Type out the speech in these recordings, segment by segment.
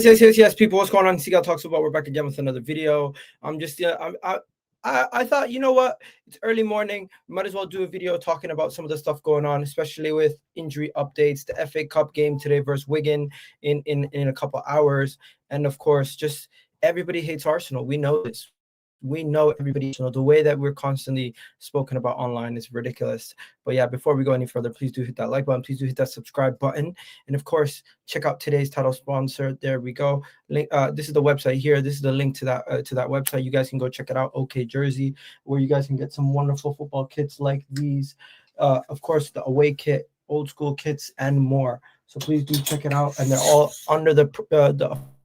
Yes, people. What's going on? Egal Talks About. We're back again with another video. I'm just, I thought, you know what? It's early morning. We might as well do a video talking about some of the stuff going on, especially with injury updates. The FA Cup game today versus Wigan in a couple hours, and of course, just everybody hates Arsenal. We know this. We know everybody. The way that we're constantly spoken about online is ridiculous. But yeah, before we go any further, please do hit that like button. Please do hit that subscribe button, and of course, check out today's title sponsor. There we go. Link. This is the website here. This is the link to that website. You guys can go check it out. OK Jersey, where you guys can get some wonderful football kits like these. Of course, the away kit, old school kits, and more. So please do check it out, and they're all under the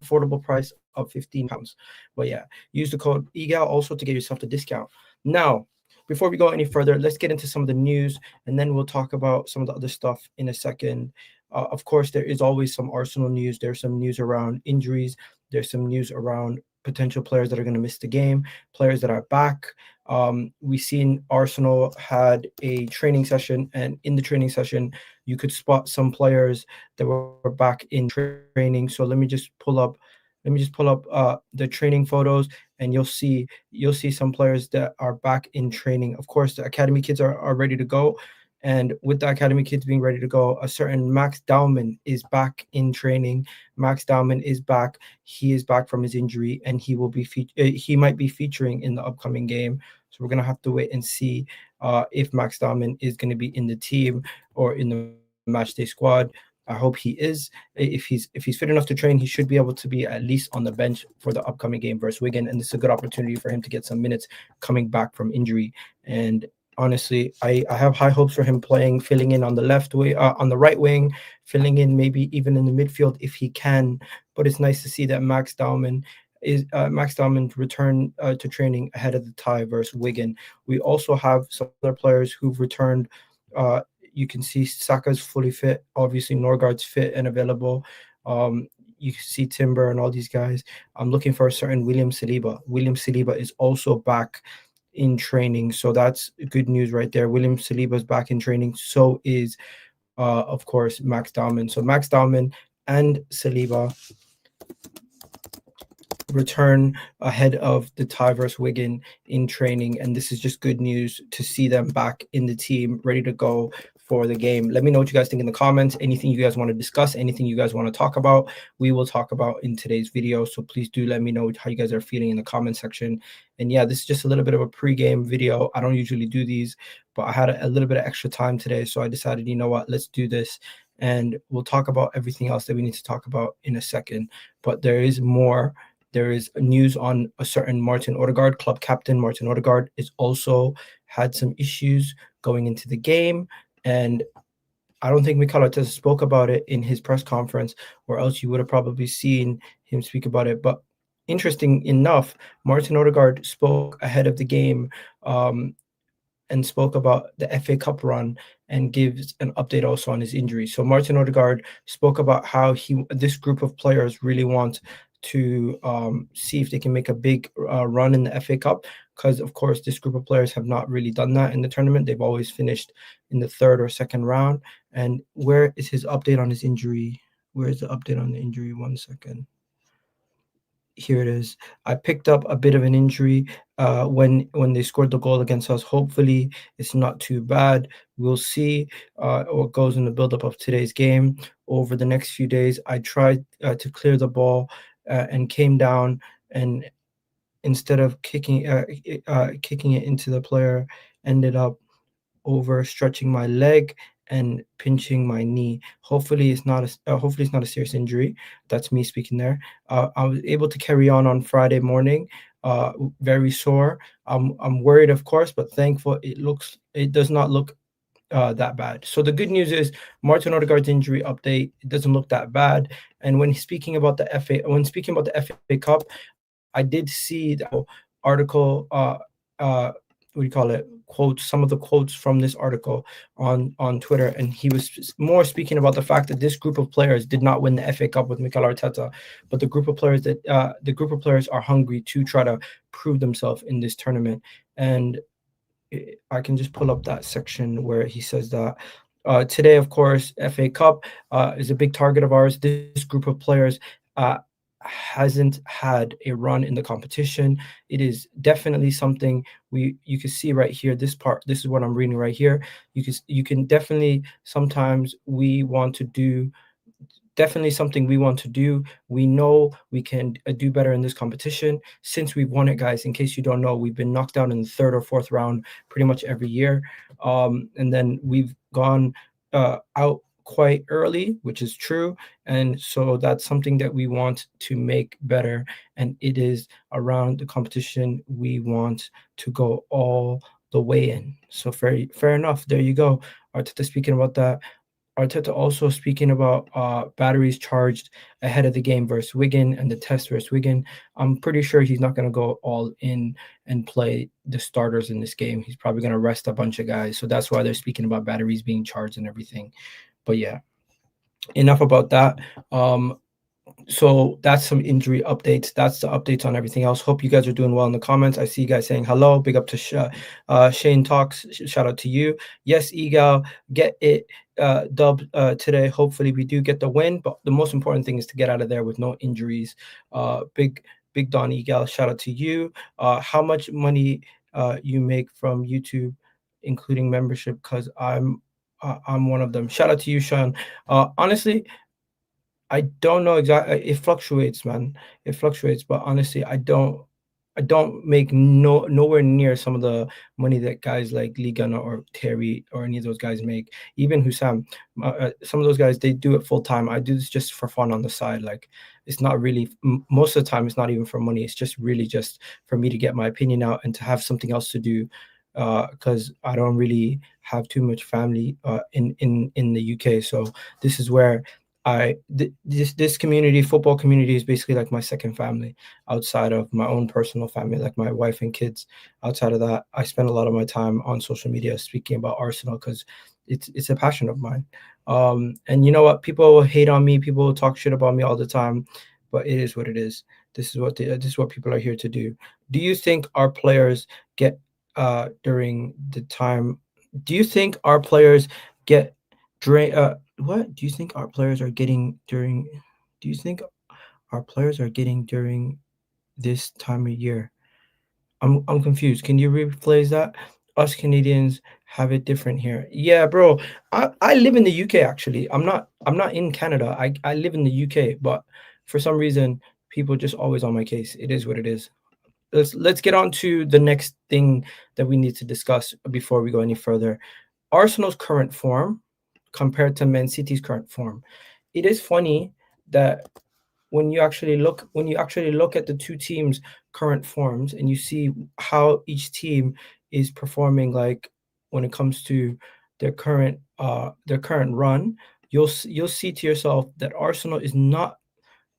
affordable price of £15. But yeah, use the code Egal also to get yourself the discount. Now, before we go any further, let's get into some of the news, and then we'll talk about some of the other stuff in a second. Of course, there is always some Arsenal news. There's some news around injuries. There's some news around potential players that are going to miss the game, players that are back. We've seen Arsenal had a training session, and in the training session, you could spot some players that were back in training. So let me just pull up the training photos, and you'll see some players that are back in training. Of course, the academy kids are ready to go. And with the academy kids being ready to go, a certain Max Dowman is back in training. Max Dowman is back. He is back from his injury, and he will be he might be featuring in the upcoming game. So we're gonna have to wait and see if Max Dowman is going to be in the team or in the matchday squad. I hope he is. If he's fit enough to train, he should be able to be at least on the bench for the upcoming game versus Wigan, and this is a good opportunity for him to get some minutes coming back from injury. And honestly, I have high hopes for him filling in on the on the right wing, filling in maybe even in the midfield if he can. But it's nice to see that Max Dowman return to training ahead of the tie versus Wigan. We also have some other players who've returned. You can see Saka's fully fit. Obviously, Norgard's fit and available. You can see Timber and all these guys. I'm looking for a certain William Saliba. William Saliba is also back in training, so that's good news right there. William Saliba is back in training. So is, of course, Max Dowman. So Max Dowman and Saliba return ahead of the tie versus Wigan in training, and this is just good news to see them back in the team, ready to go for the game. Let me know what you guys think in the comments. Anything you guys want to discuss, anything you guys want to talk about, we will talk about in today's video. So please do let me know how you guys are feeling in the comment section. And yeah, this is just a little bit of a pre-game video. I don't usually do these, but I had a little bit of extra time today, so I decided, you know what, let's do this, and we'll talk about everything else that we need to talk about in a second. But there is more. There is news on a certain Martin Odegaard. Club captain Martin Odegaard is also had some issues going into the game, and I don't think Mikel Arteta spoke about it in his press conference, or else you would have probably seen him speak about it. But interesting enough, Martin Odegaard spoke ahead of the game and spoke about the FA Cup run and gives an update also on his injury. So Martin Odegaard spoke about how this group of players really want to see if they can make a big run in the FA Cup, because of course this group of players have not really done that in the tournament. They've always finished in the third or second round. And where is his update on his injury? Where is the update on the injury? 1 second. Here it is. I picked up a bit of an injury when they scored the goal against us. Hopefully it's not too bad. We'll see what goes in the buildup of today's game. Over the next few days, I tried to clear the ball and came down, and instead of kicking it into the player, ended up overstretching my leg and pinching my knee. Hopefully it's not a serious injury. That's me speaking there. I was able to carry on Friday morning. Very sore. I'm worried, of course, but thankful. It does not look that bad. So the good news is Martin Odegaard's injury update, it doesn't look that bad. And when speaking about the FA Cup, I did see the article. What do you call it? Quotes, some of the quotes from this article on Twitter, and he was more speaking about the fact that this group of players did not win the FA Cup with Mikel Arteta, but the group of players are hungry to try to prove themselves in this tournament. And I can just pull up that section where he says that today, of course, FA Cup is a big target of ours. This group of players hasn't had a run in the competition. It is definitely something you can see right here. This part, this is what I'm reading right here. You can definitely sometimes we want to do definitely something we want to do. We know we can do better in this competition since we've won it, guys. In case you don't know, we've been knocked out in the third or fourth round pretty much every year, and then we've gone out quite early, which is true, and so that's something that we want to make better. And it is around the competition we want to go all the way in. So fair enough. There you go. Arteta speaking about that. Arteta also speaking about batteries charged ahead of the game versus Wigan and the test versus Wigan. I'm pretty sure he's not going to go all in and play the starters in this game. He's probably going to rest a bunch of guys. So that's why they're speaking about batteries being charged and everything. But yeah, enough about that. So that's some injury updates. That's the updates on everything else. Hope you guys are doing well in the comments. I see you guys saying hello. Big up to Shane Talks. Shout out to you. Yes, Egal, get it dubbed today. Hopefully we do get the win, but the most important thing is to get out of there with no injuries. Big Don Egal, shout out to you. How much money you make from YouTube, including membership? Because I'm one of them. Shout out to you, Sean. Honestly, I don't know exactly. It fluctuates, man. It fluctuates, but honestly, I don't make nowhere near some of the money that guys like Ligan or Terry or any of those guys make. Even Hussam, some of those guys, they do it full time. I do this just for fun on the side. Like it's not really most of the time. It's not even for money. It's just really just for me to get my opinion out and to have something else to do. Because I don't really have too much family in the UK, so this is where this community, football community, is basically like my second family outside of my own personal family, like my wife and kids. Outside of that, I spend a lot of my time on social media speaking about Arsenal because it's a passion of mine. And you know what? People will hate on me. People will talk shit about me all the time, but it is what it is. This is what people are here to do. Do you think our players get during the time? Do you think our players get drain? What do you think our players are getting during? Do you think our players are getting during this time of year? I'm confused. Can you rephrase that? Us Canadians have it different here. Yeah, bro. I live in the UK actually. I'm not in Canada. I live in the UK, but for some reason people just always on my case. It is what it is. Let's get on to the next thing that we need to discuss before we go any further. Arsenal's current form compared to Man City's current form. It is funny that when you actually look at the two teams' current forms and you see how each team is performing, like when it comes to their current run, you'll see to yourself that Arsenal is not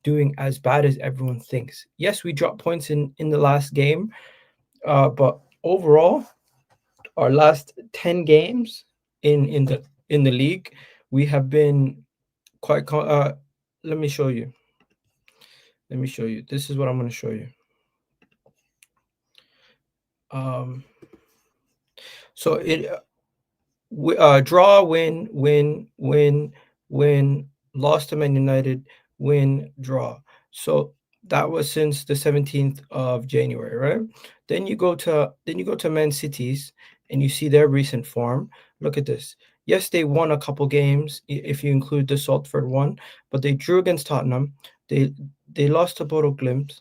doing as bad as everyone thinks. Yes, we dropped points in the last game, but overall, our last 10 games in the league, we have been quite. Let me show you. Let me show you. This is what I'm going to show you. Um, so it draw, win, lost to Man United, win, draw. So that was since the 17th of January, right? Then you go to Man City's and you see their recent form. Look at this. Yes, they won a couple games if you include the Salford one, but they drew against Tottenham. They lost to Bodo Glimt.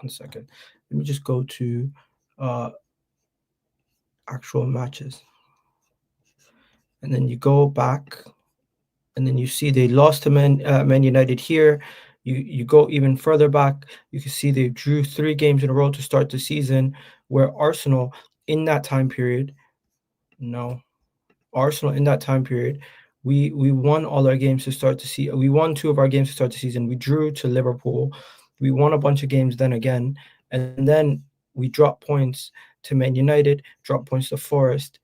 1 second. Let me just go to actual matches. And then you go back and then you see they lost to Man United here. You go even further back, you can see they drew 3 games in a row to start the season, where Arsenal in that time period, we won all our games to start the season. We won 2 of our games to start the season. We drew to Liverpool. We won a bunch of games then again, and then we dropped points to Man United, dropped points to Forest,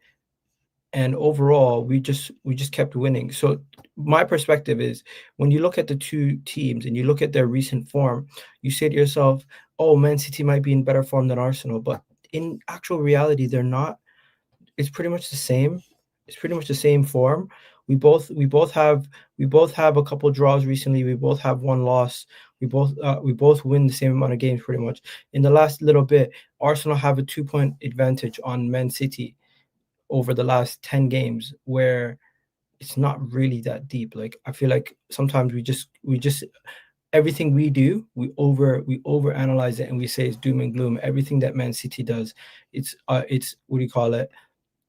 and overall we just kept winning. So my perspective is, when you look at the two teams and you look at their recent form, you say to yourself, oh, Man City might be in better form than Arsenal, but in actual reality they're not. It's pretty much the same form. We both have a couple draws recently. We both have one loss. We both win the same amount of games pretty much. In the last little bit, Arsenal have a 2-point advantage on Man City over the last 10 games, where it's not really that deep. Like, I feel like sometimes we just everything we do, we over analyze it, and we say it's doom and gloom. Everything that Man City does, it's what do you call it?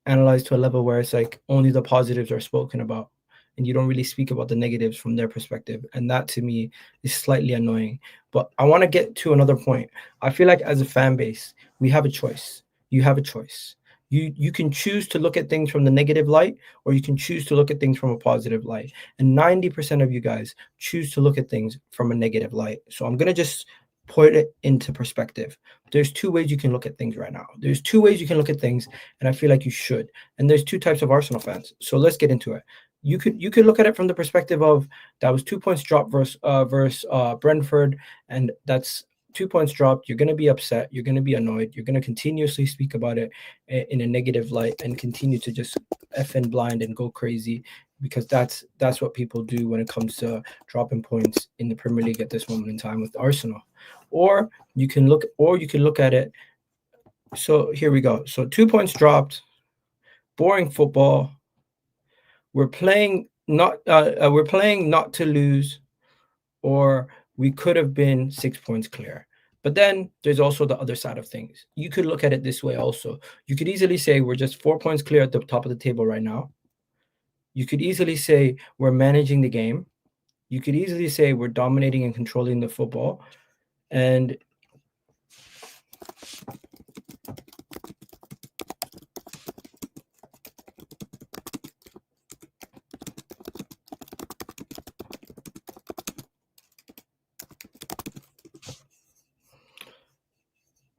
Analyzed to a level where it's like only the positives are spoken about, and you don't really speak about the negatives from their perspective. And that to me is slightly annoying. But I want to get to another point. I feel like as a fan base, we have a choice. You have a choice. You can choose to look at things from the negative light, or you can choose to look at things from a positive light. And 90% of you guys choose to look at things from a negative light. So I'm gonna just put it into perspective. There's two ways you can look at things right now. There's two ways you can look at things, and I feel like you should. And there's two types of Arsenal fans. So let's get into it. You could look at it from the perspective of that was 2 points dropped versus Brentford, and that's 2 points dropped. You're going to be upset. You're going to be annoyed. You're going to continuously speak about it in a negative light and continue to just effing blind and go crazy, because that's what people do when it comes to dropping points in the Premier League at this moment in time with Arsenal. Or you can look at it. So here we go. So 2 points dropped. Boring football. We're playing not to lose, or we could have been 6 points clear. But then there's also the other side of things. You could look at it this way also. You could easily say we're just 4 points clear at the top of the table right now. You could easily say we're managing the game. You could easily say we're dominating and controlling the football. And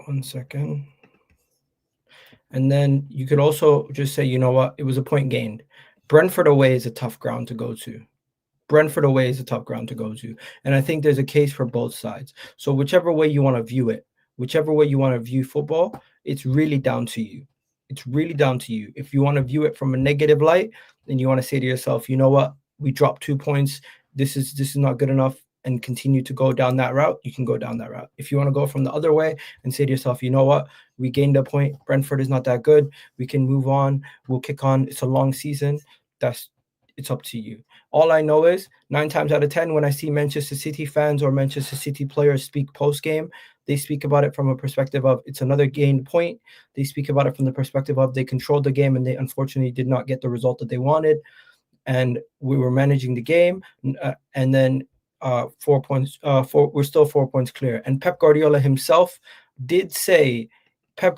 one second. And then you could also just say, you know what, it was a point gained. Brentford away is a tough ground to go to. Brentford away is a tough ground to go to. And I think there's a case for both sides. So whichever way you want to view it, whichever way you want to view football, it's really down to you. It's really down to you. If you want to view it from a negative light, then you want to say to yourself, you know what, we dropped 2 points. This is not good enough, and continue to go down that route. You can go down that route. If you want to go from the other way and say to yourself, you know what, we gained a point. Brentford is not that good. We can move on. We'll kick on. It's a long season. It's up to you. All I know is 9 times out of 10, when I see Manchester City fans or Manchester City players speak post-game, they speak about it from a perspective of it's another gained point. They speak about it from the perspective of they controlled the game and they unfortunately did not get the result that they wanted. And we were managing the game. And then 4 points, we're still 4 points clear. And Pep Guardiola himself did say that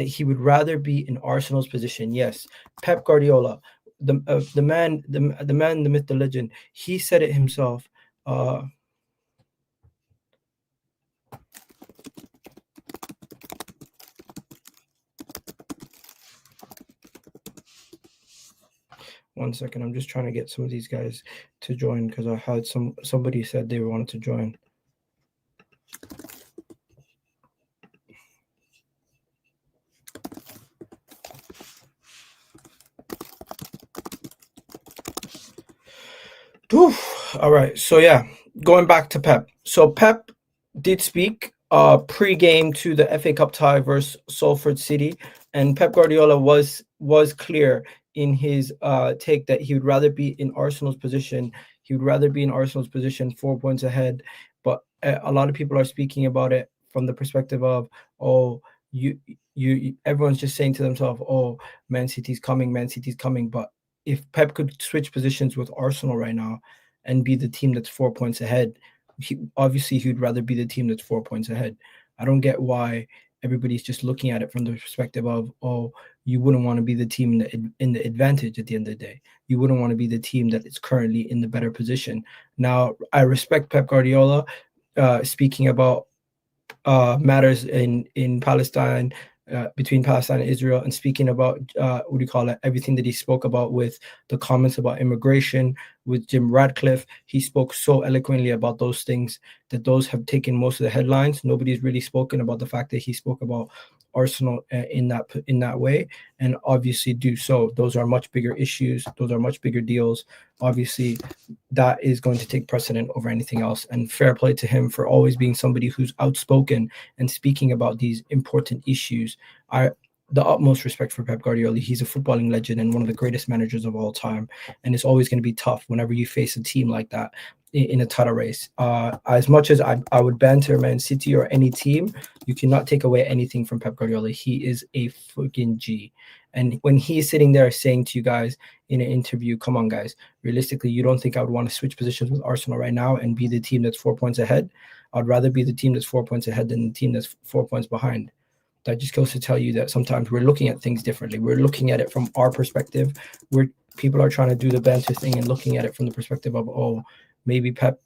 he would rather be in Arsenal's position. Yes, Pep Guardiola, the man, the myth, the legend. He said it himself. One second, I'm just trying to get some of these guys to join, because I had somebody said they wanted to join. Oof. All right, so yeah, going back to Pep. So Pep did speak pre-game to the FA Cup tie versus Salford City, and Pep Guardiola was clear in his take that he would rather be in Arsenal's position. He would rather be in Arsenal's position 4 points ahead. But a lot of people are speaking about it from the perspective of, oh, everyone's just saying to themselves, oh, Man City's coming. But if Pep could switch positions with Arsenal right now and be the team that's 4 points ahead, he'd rather be the team that's 4 points ahead. I don't get why everybody's just looking at it from the perspective of, oh, you wouldn't want to be the team in the advantage at the end of the day. You wouldn't want to be the team that is currently in the better position. Now, I respect Pep Guardiola speaking about matters in Palestine, between Palestine and Israel, and speaking about everything that he spoke about with the comments about immigration, with Jim Radcliffe. He spoke so eloquently about those things that those have taken most of the headlines. Nobody's really spoken about the fact that he spoke about Arsenal in that way, and obviously do so. Those are much bigger issues. Those are much bigger deals. Obviously, that is going to take precedent over anything else. And fair play to him for always being somebody who's outspoken and speaking about these important issues. The utmost respect for Pep Guardiola. He's a footballing legend and one of the greatest managers of all time. And it's always going to be tough whenever you face a team like that in a title race. As much as I would banter Man City or any team, you cannot take away anything from Pep Guardiola. He is a fucking G. And when he's sitting there saying to you guys in an interview, come on, guys, realistically, you don't think I would want to switch positions with Arsenal right now and be the team that's 4 points ahead? I'd rather be the team that's 4 points ahead than the team that's 4 points behind. That just goes to tell you that sometimes we're looking at things differently. We're looking at it from our perspective, where people are trying to do the banter thing and looking at it from the perspective of, oh, maybe Pep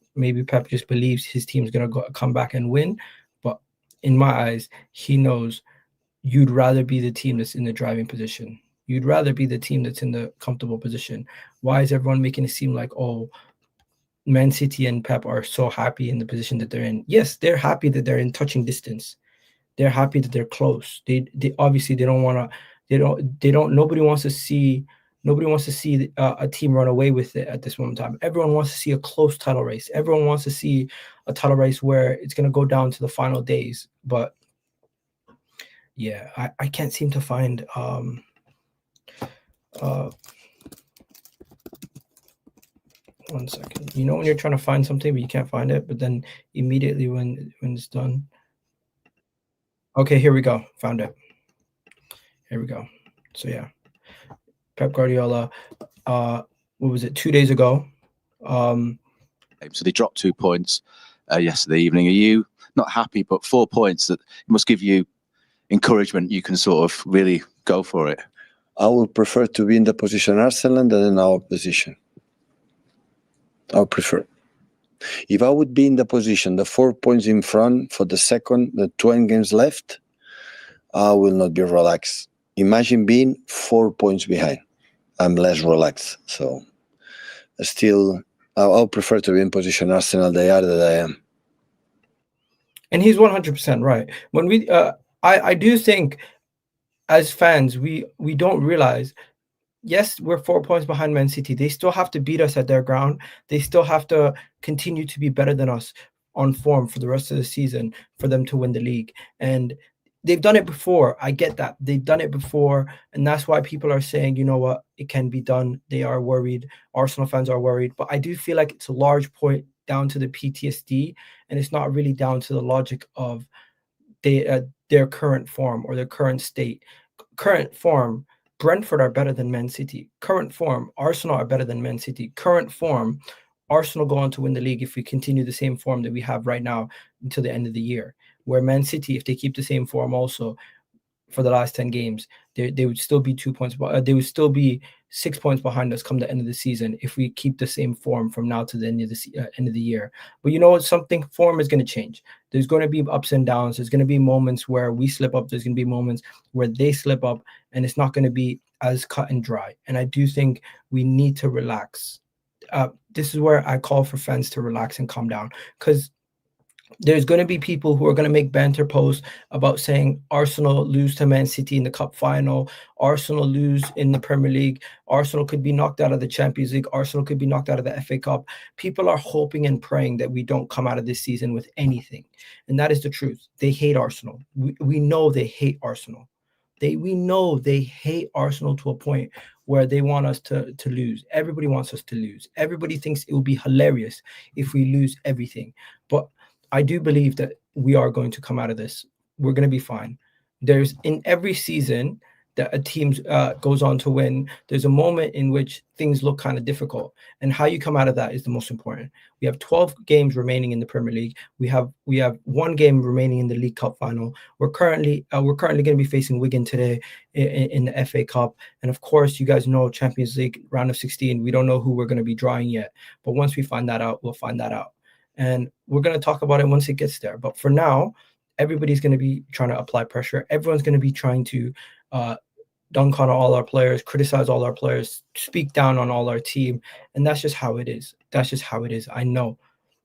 just believes his team's going to come back and win. But in my eyes, he knows you'd rather be the team that's in the driving position. You'd rather be the team that's in the comfortable position. Why is everyone making it seem like, oh, Man City and Pep are so happy in the position that they're in? Yes, they're happy that they're in touching distance. They're happy that they're close. They obviously they don't want to. Nobody wants to see a team run away with it at this moment in time. Everyone wants to see a close title race. Everyone wants to see a title race where it's going to go down to the final days. But yeah, I can't seem to find one second. You know when you're trying to find something but you can't find it, but then immediately when it's done. Okay, here we go. Found it. Here we go. So yeah, Pep Guardiola. What was it? 2 days ago. So they dropped 2 points yesterday evening. Are you not happy? But 4 points that must give you encouragement. You can sort of really go for it. I would prefer to be in the position Arsenal than in our position. I would prefer. If I would be in the position, the 4 points in front for the 20 games left, I will not be relaxed. Imagine being 4 points behind. I'm less relaxed. So still, I'll prefer to be in position Arsenal they are that I am. And he's 100% right. When we, I do think as fans, we don't realize, yes, we're 4 points behind Man City. They still have to beat us at their ground. They still have to continue to be better than us on form for the rest of the season for them to win the league. And they've done it before. I get that. They've done it before. And that's why people are saying, you know what, it can be done. They are worried. Arsenal fans are worried. But I do feel like it's a large point down to the PTSD. And it's not really down to the logic of their current form or their current state. Current form, Brentford are better than Man City. Current form, Arsenal are better than Man City. Current form, Arsenal go on to win the league if we continue the same form that we have right now until the end of the year. Where Man City, if they keep the same form also for the last 10 games, they would still be 2 points. They would still be 6 points behind us come the end of the season if we keep the same form from now to the end of the year. But you know what? Something form is going to change. There's going to be ups and downs. There's going to be moments where we slip up. There's going to be moments where they slip up, and it's not going to be as cut and dry. And I do think we need to relax. This is where I call for fans to relax and calm down, because there's going to be people who are going to make banter posts about saying Arsenal lose to Man City in the cup final, Arsenal lose in the Premier League, Arsenal could be knocked out of the Champions League, Arsenal could be knocked out of the FA Cup. People are hoping and praying that we don't come out of this season with anything. And that is the truth. They hate Arsenal. We know they hate Arsenal. We know they hate Arsenal to a point where they want us to lose. Everybody wants us to lose. Everybody thinks it will be hilarious if we lose everything. But I do believe that we are going to come out of this. We're going to be fine. There's in every season that a team goes on to win, there's a moment in which things look kind of difficult. And how you come out of that is the most important. We have 12 games remaining in the Premier League. We have 1 game remaining in the League Cup final. We're currently going to be facing Wigan today in the FA Cup. And of course, you guys know Champions League round of 16. We don't know who we're going to be drawing yet. But once we find that out, we'll find that out. And we're going to talk about it once it gets there. But for now, everybody's going to be trying to apply pressure. Everyone's going to be trying to dunk on all our players, criticize all our players, speak down on all our team, and that's just how it is. That's just how it is. I know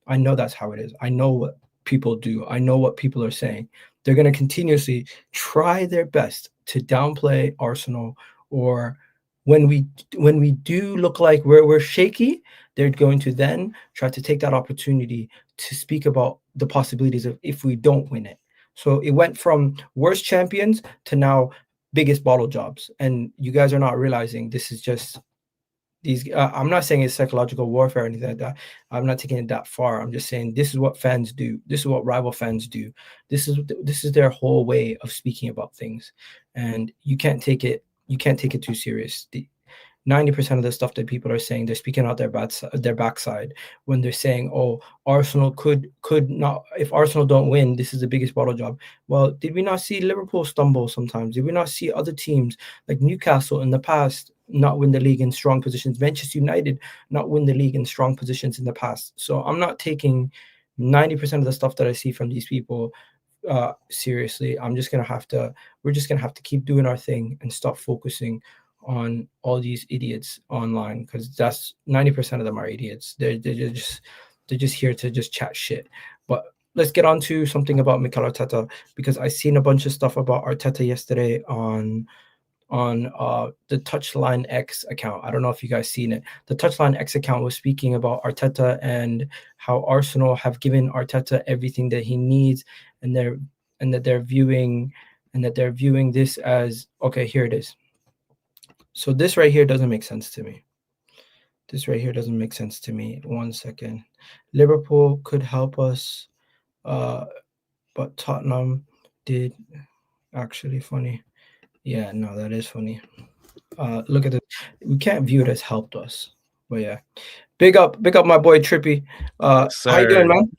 that's how it is. I know what people do. I know what people are saying. They're going to continuously try their best to downplay Arsenal, or when we do look like we're shaky, they're going to then try to take that opportunity to speak about the possibilities of if we don't win it. So it went from worst champions to now biggest bottle jobs, and you guys are not realizing this is just these. I'm not saying it's psychological warfare or anything like that. I'm not taking it that far. I'm just saying this is what fans do. This is what rival fans do. This is their whole way of speaking about things, and you can't take it too serious. 90% of the stuff that people are saying, they're speaking out their backside when they're saying, "Oh, Arsenal could not. If Arsenal don't win, this is the biggest bottle job." Well, did we not see Liverpool stumble sometimes? Did we not see other teams like Newcastle in the past not win the league in strong positions? Manchester United not win the league in strong positions in the past. So I'm not taking 90% of the stuff that I see from these people seriously. We're just gonna have to keep doing our thing and stop focusing on all these idiots online, because that's 90% of them are idiots. They're just here to just chat shit. But let's get on to something about Mikel Arteta, because I seen a bunch of stuff about Arteta yesterday on the Touchline X account. I don't know if you guys seen it. The Touchline X account was speaking about Arteta and how Arsenal have given Arteta everything that he needs, and that they're viewing this as, okay, here it is. So this right here doesn't make sense to me. One second. Liverpool could help us, but Tottenham did. Actually funny. Yeah, no, that is funny. Look at it. We can't view it as helped us. But yeah. Big up my boy Trippy. How you doing, man?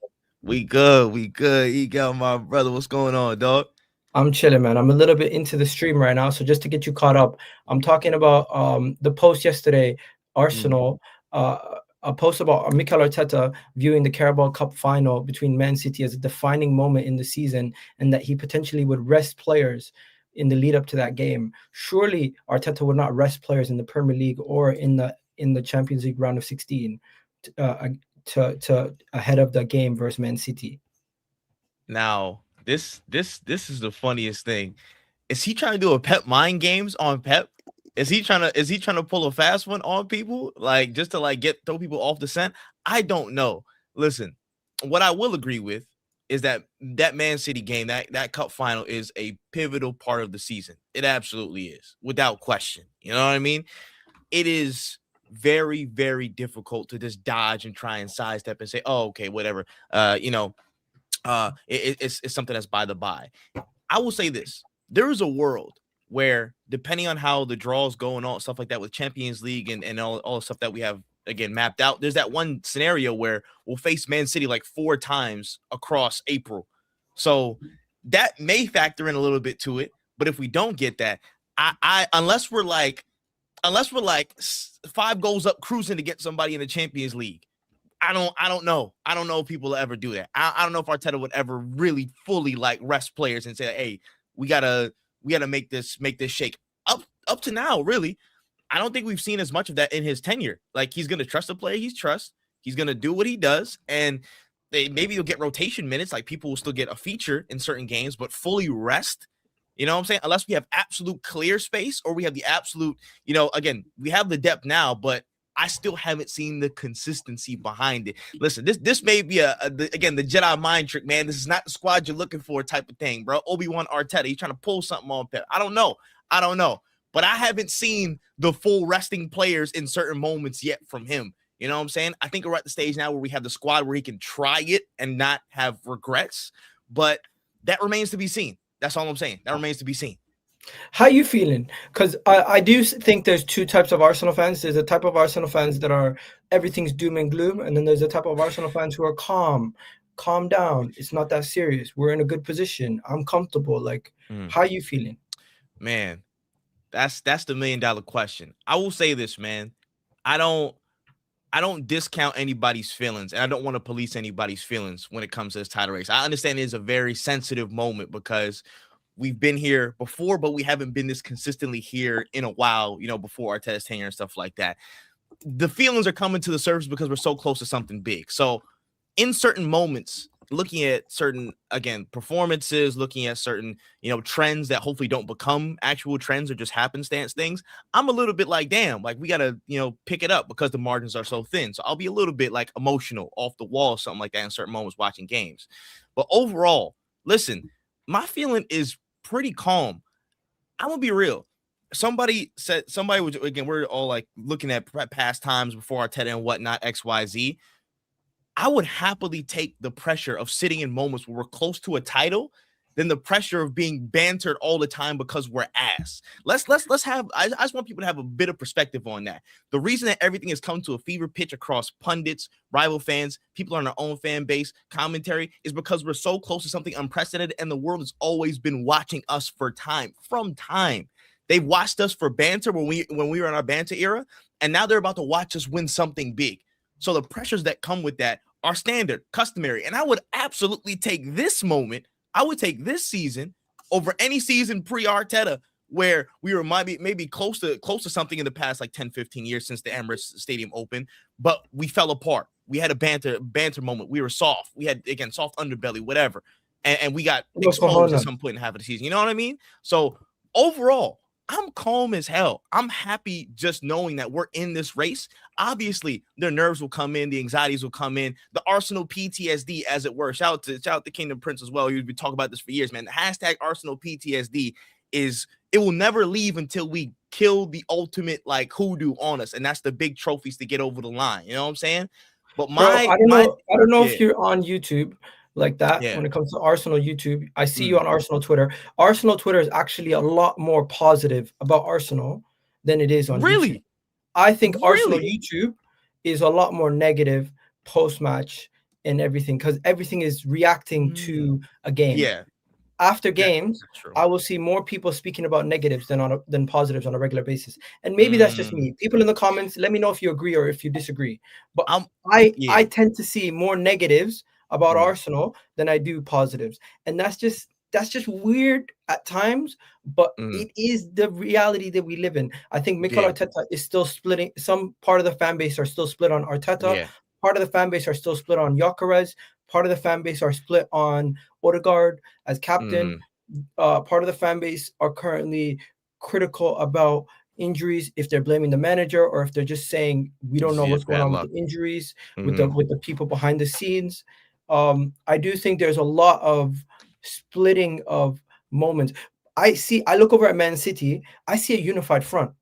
We good. Egal, my brother. What's going on, dog? I'm chilling, man. I'm a little bit into the stream right now, so just to get you caught up, I'm talking about the post yesterday, Arsenal, a post about Mikel Arteta viewing the Carabao Cup final between Man City as a defining moment in the season, and that he potentially would rest players in the lead up to that game. Surely Arteta would not rest players in the Premier League or in the Champions League round of 16 to ahead of the game versus Man City. Now, this is the funniest thing. Is he trying to do a Pep mind games on Pep? Is he trying to pull a fast one on people, like just to like throw people off the scent? I don't know. Listen, what I will agree with is that Man City game, that cup final, is a pivotal part of the season. It absolutely is, without question. You know what I mean? It is very, very difficult to just dodge and try and sidestep and say, "Oh, okay, whatever." It's something that's by the by. I will say this: there is a world where, depending on how the draws go and all stuff like that with Champions League and all the stuff that we have again mapped out, there's that one scenario where we'll face Man City like 4 times across April. So that may factor in a little bit to it. But if we don't get that, I unless we're like 5 goals up cruising to get somebody in the Champions League, I don't know. I don't know if people will ever do that. I don't know if Arteta would ever really fully like rest players and say, "Hey, we gotta make this shake." Up to now, really, I don't think we've seen as much of that in his tenure. Like, he's gonna trust the player he's trust. He's gonna do what he does, and maybe you'll get rotation minutes. Like, people will still get a feature in certain games, but fully rest. You know what I'm saying? Unless we have absolute clear space, or we have the absolute, again, we have the depth now, but I still haven't seen the consistency behind it. Listen, this may be again, the Jedi mind trick, man. This is not the squad you're looking for type of thing, bro. Obi-Wan Arteta, he's trying to pull something on Pep. I don't know. But I haven't seen the full resting players in certain moments yet from him. You know what I'm saying? I think we're at the stage now where we have the squad where he can try it and not have regrets. But that remains to be seen. That's all I'm saying. That remains to be seen. How you feeling? Because I do think there's 2 types of Arsenal fans. There's a type of Arsenal fans that are everything's doom and gloom, and then there's a type of Arsenal fans who are calm down. It's not that serious. We're in a good position. I'm comfortable. Like, how you feeling? Man, that's the $1 million question. I will say this, man. I don't discount anybody's feelings, and I don't want to police anybody's feelings when it comes to this title race. I understand it is a very sensitive moment because we've been here before, but we haven't been this consistently here in a while, before Arteta's tenure and stuff like that. The feelings are coming to the surface because we're so close to something big. So in certain moments, looking at certain, again, performances, looking at certain, trends that hopefully don't become actual trends or just happenstance things, I'm a little bit like, damn, like we got to, pick it up because the margins are so thin. So I'll be a little bit like emotional, off the wall, something like that in certain moments watching games. But overall, listen, my feeling is pretty calm. I'm going to be real. Somebody was, again, we're all like looking at past times before Arteta and whatnot, XYZ. I would happily take the pressure of sitting in moments where we're close to a title than the pressure of being bantered all the time because we're ass. Let's have, I just want people to have a bit of perspective on that. The reason that everything has come to a fever pitch across pundits, rival fans, people on our own fan base, commentary, is because we're so close to something unprecedented, and the world has always been watching us from time. They've watched us for banter when we were in our banter era, and now they're about to watch us win something big. So the pressures that come with that are standard, customary. And I would absolutely take this moment. I would take this season over any season pre-Arteta where we were maybe close to something in the past like 10, 15 years since the Emirates Stadium opened, but we fell apart. We had a banter moment. We were soft. We had, again, soft underbelly, whatever. And we got exposed at some point in half of the season. You know what I mean? So overall, I'm calm as hell. I'm happy just knowing that we're in this race. Obviously, their nerves will come in, the anxieties will come in, the Arsenal PTSD, as it were. Shout out to Kingdom Prince as well. We've been talking about this for years, man. The hashtag Arsenal PTSD it will never leave until we kill the ultimate like hoodoo on us, and that's the big trophies to get over the line. You know what I'm saying? But I don't know if you're on YouTube like that. When it comes to Arsenal YouTube, I see you on Arsenal Twitter. Arsenal Twitter is actually a lot more positive about Arsenal than it is on YouTube. I think Arsenal YouTube is a lot more negative post-match and everything, because everything is reacting to a game. After games, I will see more people speaking about negatives than positives on a regular basis. And maybe that's just me. People in the comments, let me know if you agree or if you disagree. But I tend to see more negatives about Arsenal than I do positives. And that's just weird at times, but it is the reality that we live in. I think Mikel Arteta is still splitting. Some part of the fan base are still split on Arteta. Part of the fan base are still split on Gyökeres. Part of the fan base are split on Odegaard as captain. Part of the fan base are currently critical about injuries, if they're blaming the manager or if they're just saying we don't know what's going on with the injuries, with the people behind the scenes. I do think there's a lot of splitting of moments. I look over at Man City, I see a unified front.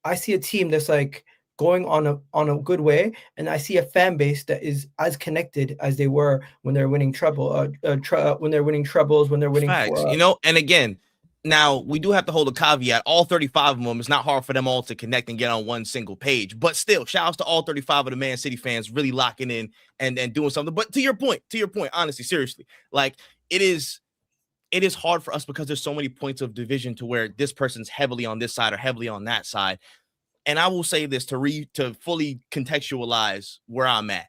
I see a team that's like going on a good way, and I see a fan base that is as connected as they were when they're winning when they're winning trebles, when they're winning facts, and again, now we do have to hold a caveat. All 35 of them, it's not hard for them all to connect and get on one single page, but still, shout outs to all 35 of the Man City fans really locking in and doing something. But to your point, honestly, seriously, like it is hard for us because there's so many points of division to where this person's heavily on this side or heavily on that side. And I will say this to fully contextualize where I'm at.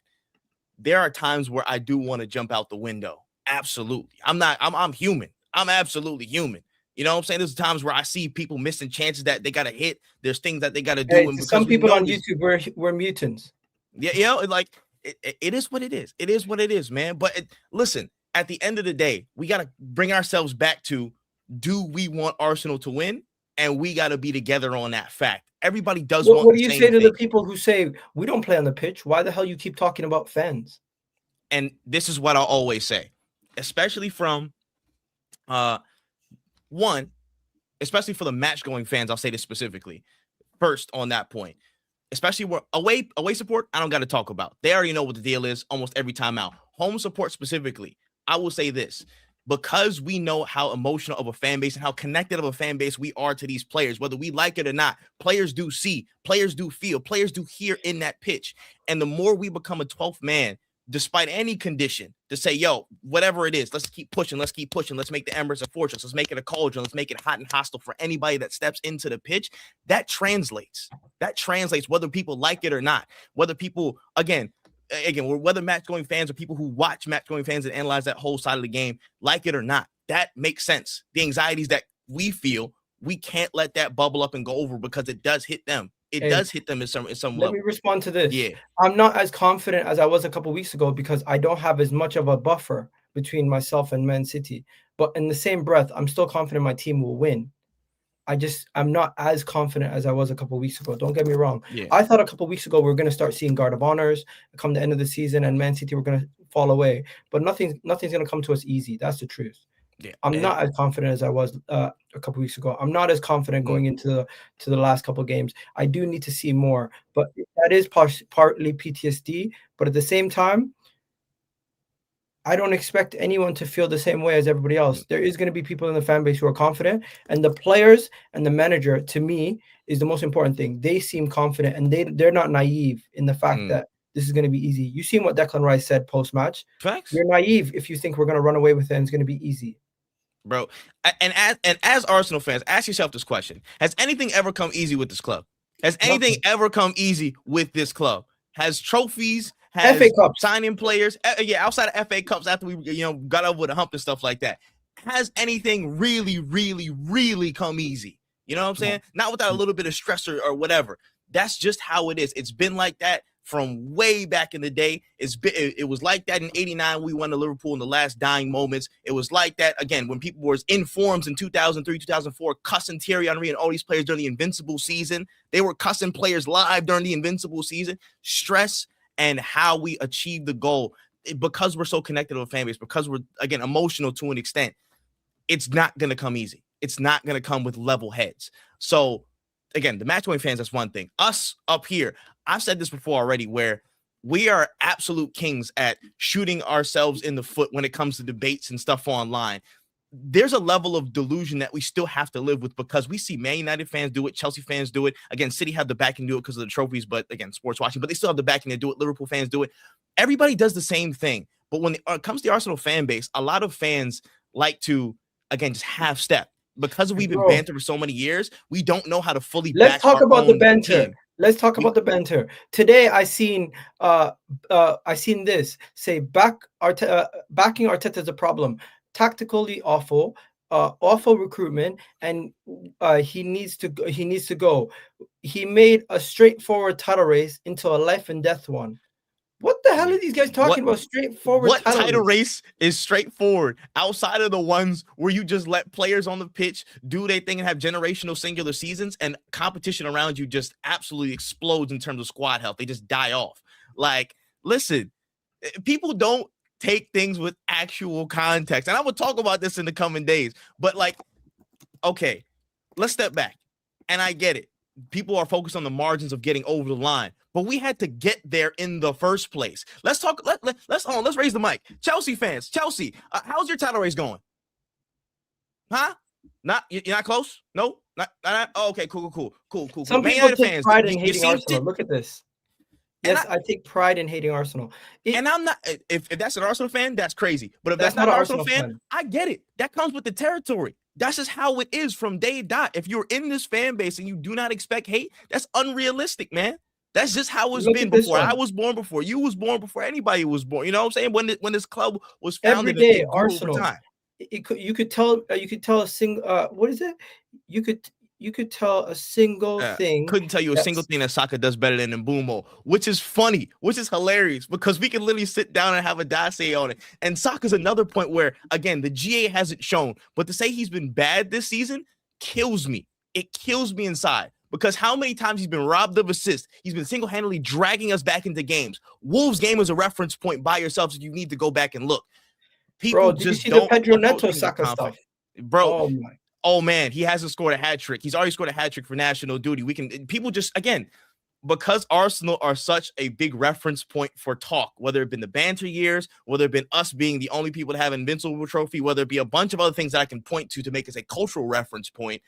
There are times where I do want to jump out the window. Absolutely. I'm human. I'm absolutely human. You know what I'm saying? There's times where I see people missing chances that they got to hit. There's things that they got to do. Hey, and some people on YouTube we're mutants. Yeah, like it is what it is. It is what it is, man. But listen, at the end of the day, we got to bring ourselves back to, do we want Arsenal to win? And we got to be together on that fact. Everybody does want. What do you say to the people who say we don't play on the pitch? Why the hell you keep talking about fans? And this is what I'll always say, especially from especially for the match going fans. I'll say this specifically first on that point, especially where away support, I don't got to talk about. They already know what the deal is almost every time out. Home support specifically, I will say this. Because we know how emotional of a fan base and how connected of a fan base we are to these players, whether we like it or not, players do see, players do feel, players do hear in that pitch. And the more we become a 12th man, despite any condition, to say, yo, whatever it is, let's keep pushing. Let's make the Emirates a fortress. Let's make it a cauldron. Let's make it hot and hostile for anybody that steps into the pitch. That translates whether people like it or not, whether people, again, whether match-going fans or people who watch match-going fans and analyze that whole side of the game, like it or not, that makes sense. The anxieties that we feel, we can't let that bubble up and go over because it does hit them. It does hit them in some Let level. me respond to this. Yeah. I'm not as confident as I was a couple of weeks ago because I don't have as much of a buffer between myself and Man City. But in the same breath, I'm still confident my team will win. I'm not as confident as I was a couple of weeks ago. Don't get me wrong. Yeah. I thought a couple of weeks ago we were going to start seeing guard of honors come the end of the season and Man City were going to fall away. But nothing's going to come to us easy. That's the truth. Yeah. I'm not as confident as I was a couple of weeks ago. I'm not as confident going into the last couple of games. I do need to see more, but that is partly PTSD. But at the same time, I don't expect anyone to feel the same way as everybody else. There is going to be people in the fan base who are confident, and the players and the manager, to me, is the most important thing. They seem confident, and they're not naive in the fact that this is going to be easy. You've seen what Declan Rice said post-match. Facts. You're naive if you think we're going to run away with it and it's going to be easy. Bro, and as Arsenal fans, ask yourself this question. Has anything ever come easy with this club? Has anything ever come easy with this club? Has trophies, has FA Cups, signing players, outside of FA Cups after we got over the hump and stuff like that, has anything really, really, really come easy? You know what I'm saying? Not without a little bit of stress or whatever. That's just how it is. It's been like that from way back in the day. It was like that in '89. We won the Liverpool in the last dying moments. It was like that again when people were in forms in 2003, 2004, cussing Thierry Henry and all these players during the Invincible season. They were cussing players live during the Invincible season. Stress and how we achieve the goal, because we're so connected to a fan base, because we're again emotional to an extent. It's not going to come easy. It's not going to come with level heads. So again, the match-winning fans, that's one thing. Us up here, I've said this before already, where we are absolute kings at shooting ourselves in the foot when it comes to debates and stuff online. There's a level of delusion that we still have to live with because we see Man United fans do it, Chelsea fans do it. Again, City have the backing to do it because of the trophies, but again, sports watching, but they still have the backing to do it. Liverpool fans do it. Everybody does the same thing. But when it comes to the Arsenal fan base, a lot of fans like to, again, just half step. Because we've been banter for so many years, we don't know how to fully Let's back talk our about the own banter. team. Let's talk about the banter. Today I seen this say backing Arteta is a problem. Tactically awful, awful recruitment, and he needs to go. He made a straightforward title race into a life and death one. What the hell are these guys talking about? Straightforward. What title race is straightforward outside of the ones where you just let players on the pitch do their thing and have generational singular seasons, and competition around you just absolutely explodes in terms of squad health? They just die off. Like, listen, people don't take things with actual context, and I will talk about this in the coming days. But like, okay, let's step back, and I get it. People are focused on the margins of getting over the line, but we had to get there in the first place. Let's talk. Let's raise the mic. Chelsea fans, Chelsea, how's your title race going? Huh? You're not close? No, not. Oh, okay, cool. Some Man people United take fans, pride in hating Arsenal. Look at this. Yes, I take pride in hating Arsenal. And I'm not. If that's an Arsenal fan, that's crazy. But if that's not an Arsenal fan, I get it. That comes with the territory. That's just how it is from day dot. If you're in this fan base and you do not expect hate, that's unrealistic, man. That's just how it's been before. I was born, before you was born, before anybody was born. You know what I'm saying? When this club was founded, every day Arsenal. You could tell a single. What is it? You could tell a single thing. Couldn't tell you a single thing that Saka does better than Mbeumo, which is funny, which is hilarious, because we can literally sit down and have a dossier on it. And Saka's another point where, again, the GA hasn't shown, but to say he's been bad this season kills me. It kills me inside, because how many times he's been robbed of assists. He's been single-handedly dragging us back into games. Wolves game is a reference point by yourself, so you need to go back and look. People did you see the Pedro Neto Saka stuff? Bro, oh man, he hasn't scored a hat trick. He's already scored a hat trick for national duty. People just, again, because Arsenal are such a big reference point for talk, whether it been the banter years, whether it been us being the only people to have an Invincible trophy, whether it be a bunch of other things that I can point to make us a cultural reference point.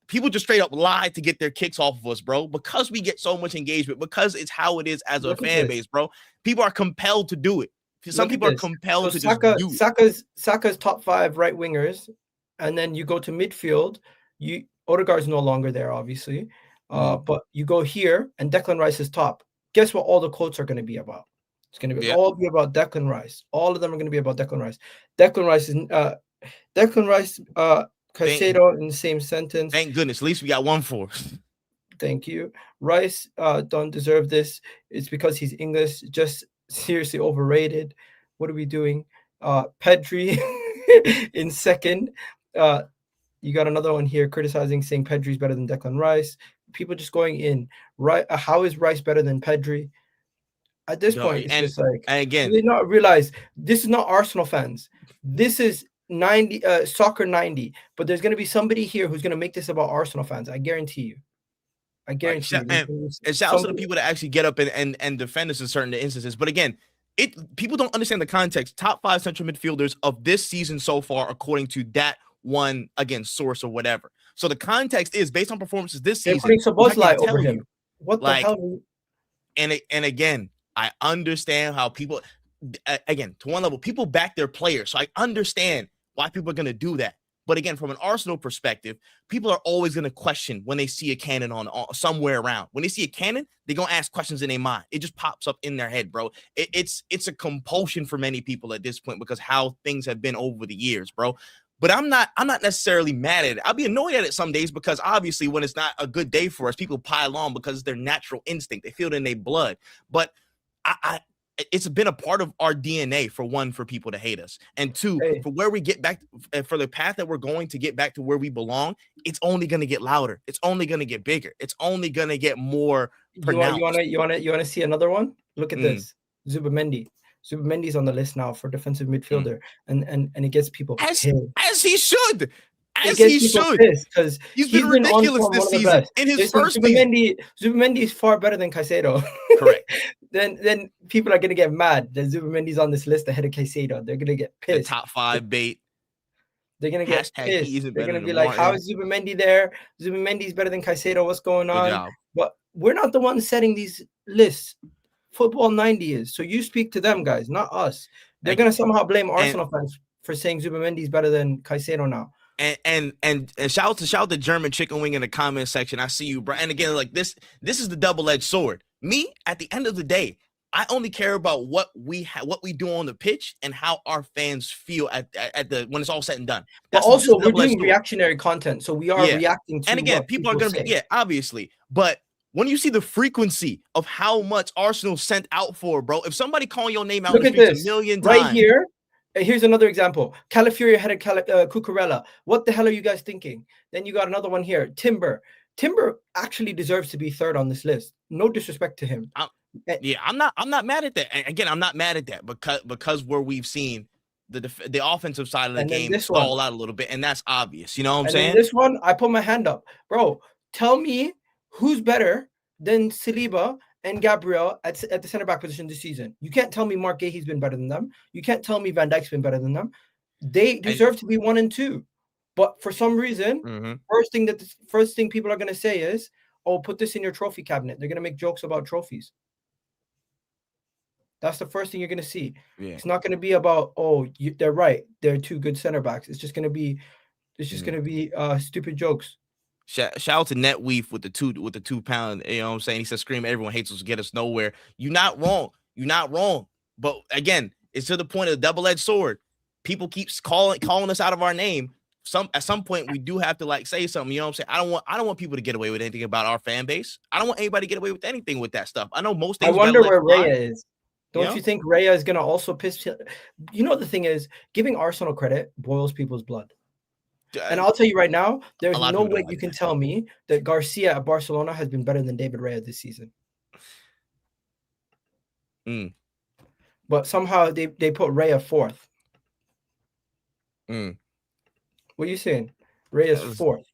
People just straight up lie to get their kicks off of us, bro, because we get so much engagement, because it's how it is as a fan base, bro. People are compelled to do it. Some people are compelled to just do it. Saka's top 5 right wingers. And then you go to midfield. Odegaard's no longer there, obviously. But you go here, and Declan Rice is top. Guess what all the quotes are going to be about? It's going to be all be about Declan Rice. All of them are going to be about Declan Rice. Declan Rice is Declan Rice, Caicedo in the same sentence. Thank goodness. At least we got one for. Thank you. Rice don't deserve this. It's because he's English. Just seriously overrated. What are we doing? Pedri in second. You got another one here criticizing, saying Pedri's better than Declan Rice. People just going in. Right? How is Rice better than Pedri? At this point, it's just like, and again, do they not realize this is not Arsenal fans. This is 90 soccer 90. But there's going to be somebody here who's going to make this about Arsenal fans. I guarantee you. I guarantee you. And shout out to the people that actually get up and defend us in certain instances. But again, people don't understand the context. Top 5 central midfielders of this season so far, according to that one, again, source or whatever. So the context is based on performances this season. They're putting Szoboszlai over him. What the hell? And again, I understand how people, again, to one level, people back their players. So I understand why people are going to do that. But again, from an Arsenal perspective, people are always going to question when they see a cannon on somewhere around. When they see a cannon, they're going to ask questions in their mind. It just pops up in their head, bro. It's a compulsion for many people at this point because how things have been over the years, bro. But I'm not necessarily mad at it. I'll be annoyed at it some days because obviously when it's not a good day for us, people pile on because it's their natural instinct. They feel it in their blood. But it's been a part of our DNA, for one, for people to hate us. And two, for where we get back, for the path that we're going to get back to where we belong, it's only going to get louder. It's only going to get bigger. It's only going to get more pronounced. You want to see another one? Look at this. Zubimendi. Zubimendi's on the list now for defensive midfielder. And it gets people as he should. As he should. Because he's been ridiculous this season. In his first Zubimendi is far better than Caicedo. Correct. Then people are going to get mad that Zubimendi's on this list ahead of Caicedo. They're going to get pissed. The top 5 bait. They're going to get pissed. They're going to be like, how is Zubimendi there? Zubimendi's better than Caicedo. What's going on? But we're not the ones setting these lists. Football 90 is. So you speak to them, guys, not us. They're going to somehow blame Arsenal fans for saying Zubimendi's better than Caicedo now. And shout out to German Chicken Wing in the comment section. I see you, bro. And again, like this is the double-edged sword. Me, at the end of the day, I only care about what we do on the pitch and how our fans feel at the when it's all said and done. But also, we're doing reactionary content, so we are reacting to. And again, people are going to be obviously. But when you see the frequency of how much Arsenal sent out for, bro, if somebody calling your name out in the streets a million times, right here. Here's another example. Calafiori ahead of Cucurella. What the hell are you guys thinking? Then you got another one here. Timber actually deserves to be third on this list. No disrespect to him. I'm not mad at that. And again, I'm not mad at that because where we've seen the offensive side of the game stall out a little bit, and that's obvious. You know what I'm saying? This one, I put my hand up, bro. Tell me who's better than Saliba and Gabriel at the center back position this season. You can't tell me Mark Gahey's been better than them. You can't tell me Van Dijk's been better than them. They deserve to be 1 and 2. But for some reason, first thing people are going to say is, oh, put this in your trophy cabinet. They're going to make jokes about trophies. That's the first thing you're going to see. Yeah. It's not going to be about, they're right. They're 2 good center backs. It's just going to be stupid jokes. Shout out to NetWeave with the 2 pound. You know what I'm saying? He said, "Scream, everyone hates us, get us nowhere." You're not wrong. You're not wrong. But again, it's to the point of the double-edged sword. People keep calling us out of our name. At some point, we do have to say something. You know what I'm saying? I don't want people to get away with anything about our fan base. I don't want anybody to get away with anything with that stuff. I know most things. I wonder where Raya is. Don't you think Raya is gonna also piss? You know, the thing is, giving Arsenal credit boils people's blood. And I'll tell you right now, there's no way you can tell me that Garcia at Barcelona has been better than David Raya this season. But somehow they put Raya 4th. What are you saying? Raya's 4th.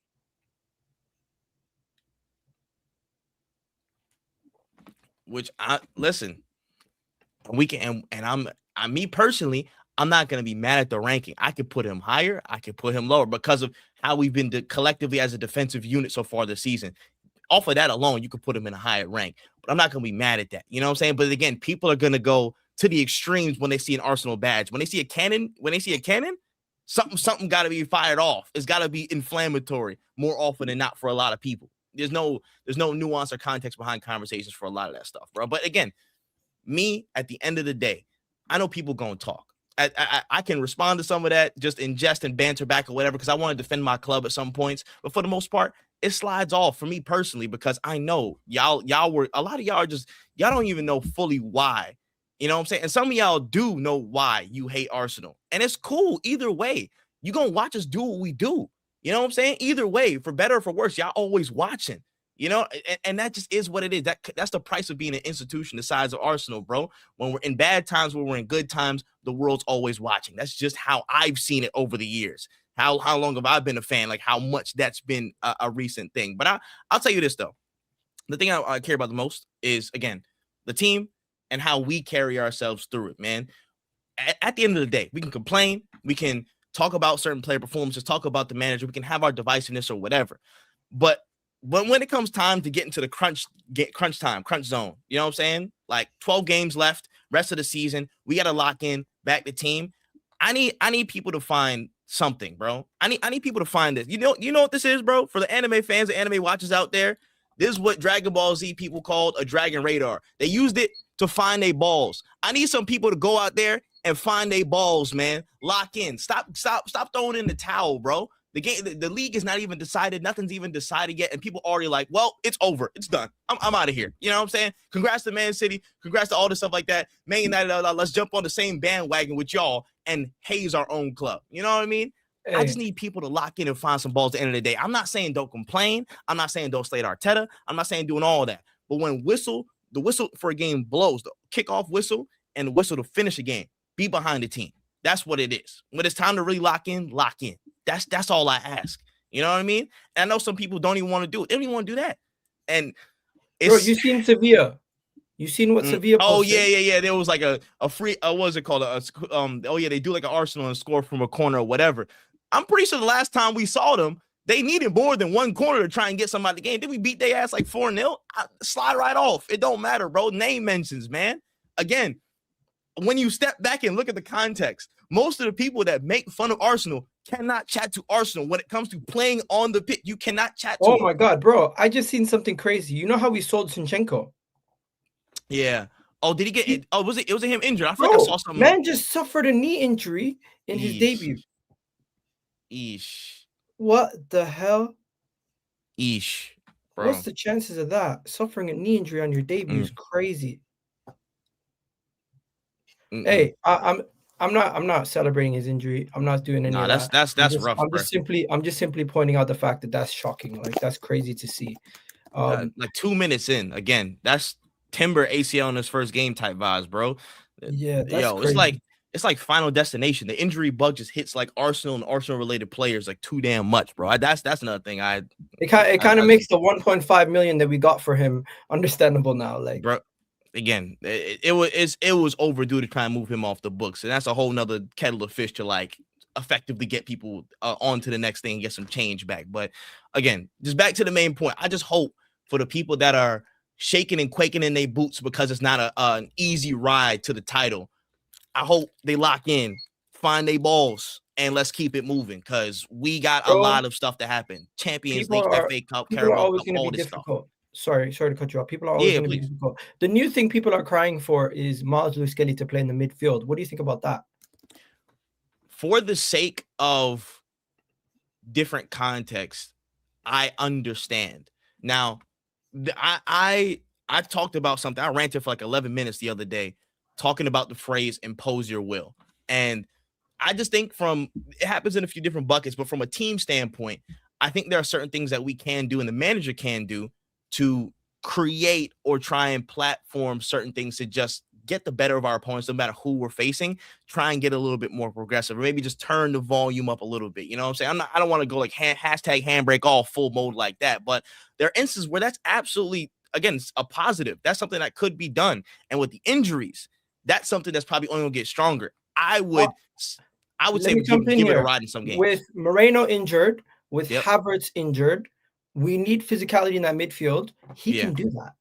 Which listen, we can and me personally, I'm not going to be mad at the ranking. I could put him higher. I could put him lower because of how we've been collectively as a defensive unit so far this season. Off of that alone, you could put him in a higher rank. But I'm not going to be mad at that. You know what I'm saying? But again, people are going to go to the extremes when they see an Arsenal badge. When they see a cannon, something got to be fired off. It's got to be inflammatory more often than not for a lot of people. There's no nuance or context behind conversations for a lot of that stuff, bro. But again, me, at the end of the day, I know people going to talk. I can respond to some of that just in jest and banter back or whatever, because I want to defend my club at some points. But for the most part, it slides off for me personally, because I know y'all were, a lot of y'all are just, y'all don't even know fully why. You know what I'm saying? And some of y'all do know why you hate Arsenal. And it's cool either way. You gonna watch us do what we do. You know what I'm saying? Either way, for better or for worse, y'all always watching. You know, and that just is what it is. That's the price of being an institution the size of Arsenal, bro. When we're in bad times, when we're in good times, the world's always watching. That's just how I've seen it over the years. How long have I been a fan? Like how much that's been a recent thing. But I'll tell you this, though. The thing I care about the most is, again, the team and how we carry ourselves through it, man. At the end of the day, we can complain. We can talk about certain player performances, talk about the manager. We can have our divisiveness or whatever. But when it comes time to get into the crunch zone, you know what I'm saying? Like 12 games left, rest of the season, we got to lock in, back the team. I need people to find something, bro. I need people to find this. You know what this is, bro? For the anime fans, the anime watchers out there, this is what Dragon Ball Z people called a dragon radar. They used it to find their balls. I need some people to go out there and find their balls, man. Lock in. Stop throwing in the towel, bro. The league is not even decided. Nothing's even decided yet. And people already like, well, it's over. It's done. I'm out of here. You know what I'm saying? Congrats to Man City. Congrats to all this stuff like that. Man United, let's jump on the same bandwagon with y'all and haze our own club. You know what I mean? Hey. I just need people to lock in and find some balls at the end of the day. I'm not saying don't complain. I'm not saying don't slate Arteta. I'm not saying doing all that. But when the whistle for a game blows, the kickoff whistle and the whistle to finish a game, be behind the team. That's what it is. When it's time to really lock in, lock in. That's all I ask. You know what I mean? And I know some people don't even want to do it. They don't even want to do that. And it's, bro, you seen Sevilla? You seen what Sevilla? Oh yeah. There was like a free. What was it called? They do like an Arsenal and score from a corner or whatever. I'm pretty sure the last time we saw them, they needed more than one corner to try and get somebody the game. Did we beat their ass like 4-0? Slide right off. It don't matter, bro. Name mentions, man. Again, when you step back and look at the context, most of the people that make fun of Arsenal cannot chat to Arsenal when it comes to playing on the pitch. You cannot chat to my God, bro. I just seen something crazy. You know how we sold Zinchenko? Yeah. Oh, did he get it? Oh, was it him injured? I think I saw something. Man just suffered a knee injury in his debut. What the hell? Bro. What's the chances of that? Suffering a knee injury on your debut is crazy. Hey, I'm not celebrating his injury. I'm not doing any of that. That's rough. I'm just simply pointing out the fact that that's shocking. Like that's crazy to see. Like 2 minutes in, again, that's Timber ACL in his first game type vibes, bro. Yeah, that's crazy. It's like Final Destination. The injury bug just hits like Arsenal and Arsenal related players like too damn much, bro. That's another thing. It kind of makes the 1.5 million that we got for him understandable now. Like, bro, again, it was overdue to try and move him off the books, and that's a whole nother kettle of fish to like effectively get people on to the next thing and get some change back. But again, just back to the main point. I just hope for the people that are shaking and quaking in their boots because it's not an easy ride to the title. I hope they lock in, find their balls, and let's keep it moving because we got a lot of stuff to happen. Champions League, FA Cup, Carabao Cup, all this stuff. Sorry to cut you off. People are always going to be difficult. The new thing people are crying for is Lewis-Skelly to play in the midfield. What do you think about that? For the sake of different contexts, I understand. Now, I talked about something. I ranted for like 11 minutes the other day talking about the phrase impose your will. And I just think it happens in a few different buckets, but from a team standpoint, I think there are certain things that we can do and the manager can do to create or try and platform certain things to just get the better of our opponents, no matter who we're facing, try and get a little bit more progressive, or maybe just turn the volume up a little bit. You know what I'm saying? I don't want to go like hashtag handbrake all full mode like that, but there are instances where that's absolutely, again, a positive. That's something that could be done. And with the injuries, that's something that's probably only going to get stronger. I would say give it a ride in some games. With Moreno injured, with Havertz injured, we need physicality in that midfield. He can do that.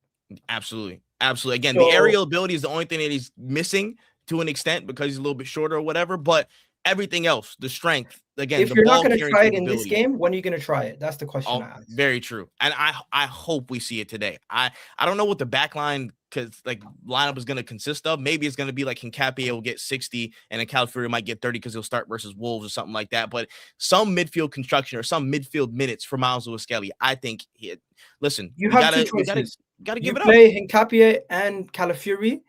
Absolutely. Again, the aerial ability is the only thing that he's missing to an extent because he's a little bit shorter or whatever. But everything else, the strength, again, If the you're not ball going to carrying try it in this capability. game, when are you going to try it? That's the question Oh, I ask. very true. And I hope we see it today. I don't know what the back line lineup is going to consist of. Maybe it's going to be like Hincapié will get 60 and then Calafiori might get 30 because he'll start versus Wolves or something like that. But some midfield construction or some midfield minutes for Miles Lewis-Skelly, I think. Listen, You we have two gotta choices. gotta You give it up. play Hincapié and Calafiori,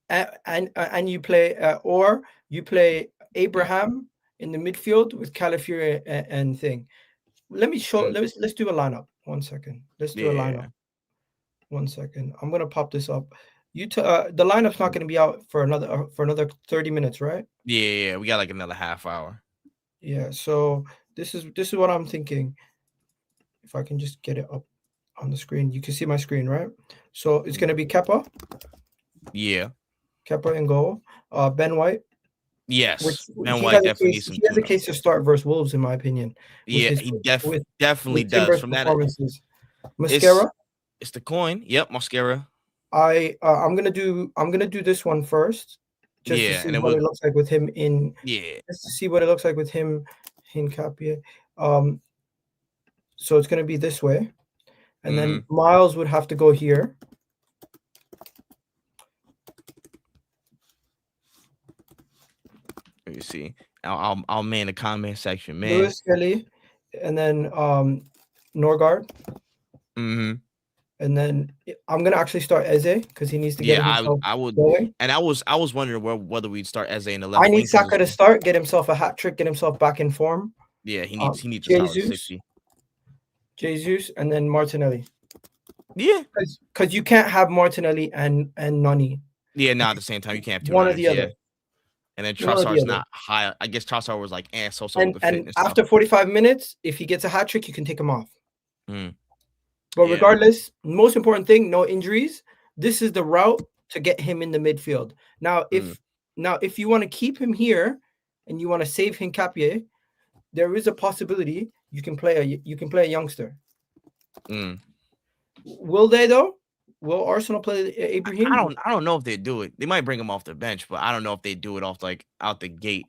and you play or you play Abraham in the midfield with Calafiori and thing. Let me show. Let's do a lineup. 1 second. Let's do a lineup. 1 second. I'm gonna pop this up. The lineup's not gonna be out for another 30 minutes, right? Yeah. We got like another half hour. Yeah. So this is what I'm thinking. If I can just get it up on the screen, you can see my screen, right? So it's gonna be Kepa. Yeah. Kepa in goal. Ben White. Yes. Ben He White has definitely he has a case to start versus Wolves, in my opinion. Yeah, he definitely with does. Timber's From that, performances. Mascara. It's the coin. Yep, Mascara. I'm gonna do this one first, just to see what it looks like with him in. Yeah. Just to see what it looks like with him in Capia. So it's gonna be this way, and then Miles would have to go here. Let me see. I'll man the comment section, man. Lewis-Skelly, and then Norgard. And then I'm gonna actually start Eze because he needs to get himself I would going. And I was wondering whether we'd start Eze in the left. I need Saka to start, get himself a hat trick, get himself back in form. Yeah, he needs to start with 60. Jesus, and then Martinelli. Yeah, because you can't have Martinelli and Nani. Yeah, not at the same time. You can't have two one or the other. And then Trossard's not high. I guess Trossard was like, so with the fitness. And after 45 minutes, if he gets a hat trick, you can take him off. But regardless, most important thing, no injuries. This is the route to get him in the midfield. Now, if you want to keep him here and you want to save Hincapié, there is a possibility you can play a youngster. Will they though? Will Arsenal play Ibrahim? I don't know if they do it. They might bring him off the bench, but I don't know if they do it off out the gate.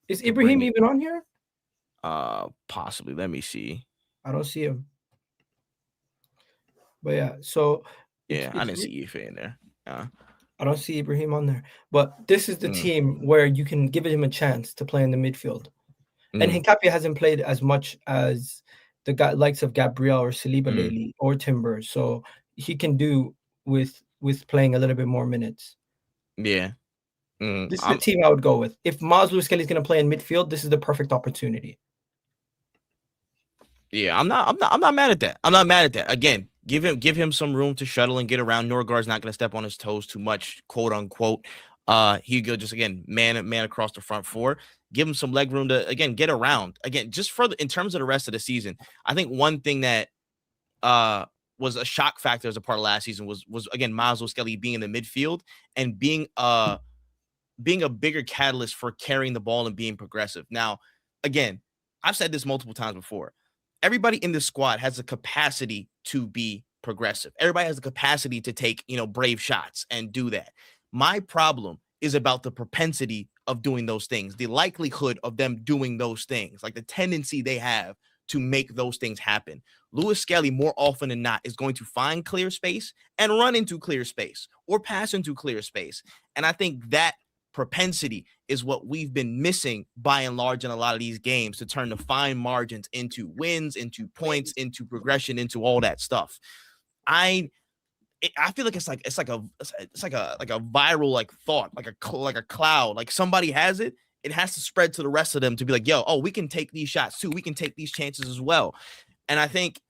Is Ibrahim even on here? Possibly. Let me see. I don't see him. But yeah, so I didn't see Ife in there. I don't see Ibrahim on there. But this is the team where you can give him a chance to play in the midfield. And Hincapié hasn't played as much as the likes of Gabriel or Saliba lately, or Timber. So he can do with playing a little bit more minutes. Yeah. This is the team I would go with. If Miles Lewis-Skelly is going to play in midfield, this is the perfect opportunity. Yeah, I'm not mad at that. I'm not mad at that. Again, give him some room to shuttle and get around. Norgard's not going to step on his toes too much, quote unquote. He go just again man across the front four. Give him some leg room to again get around. Again, just further in terms of the rest of the season. I think one thing that was a shock factor as a part of last season was again Miles Lewis-Skelly being in the midfield and being a bigger catalyst for carrying the ball and being progressive. Now, again, I've said this multiple times before. Everybody in this squad has the capacity to be progressive. Everybody has the capacity to take, brave shots and do that. My problem is about the propensity of doing those things, the likelihood of them doing those things, like the tendency they have to make those things happen. Lewis-Skelly, more often than not, is going to find clear space and run into clear space or pass into clear space. And I think that propensity is what we've been missing by and large in a lot of these games, to turn the fine margins into wins, into points, into progression, into all that stuff. I feel like it's like a viral thought, like a cloud. Like somebody has it, it has to spread to the rest of them to be like, we can take these shots too. We can take these chances as well. And I think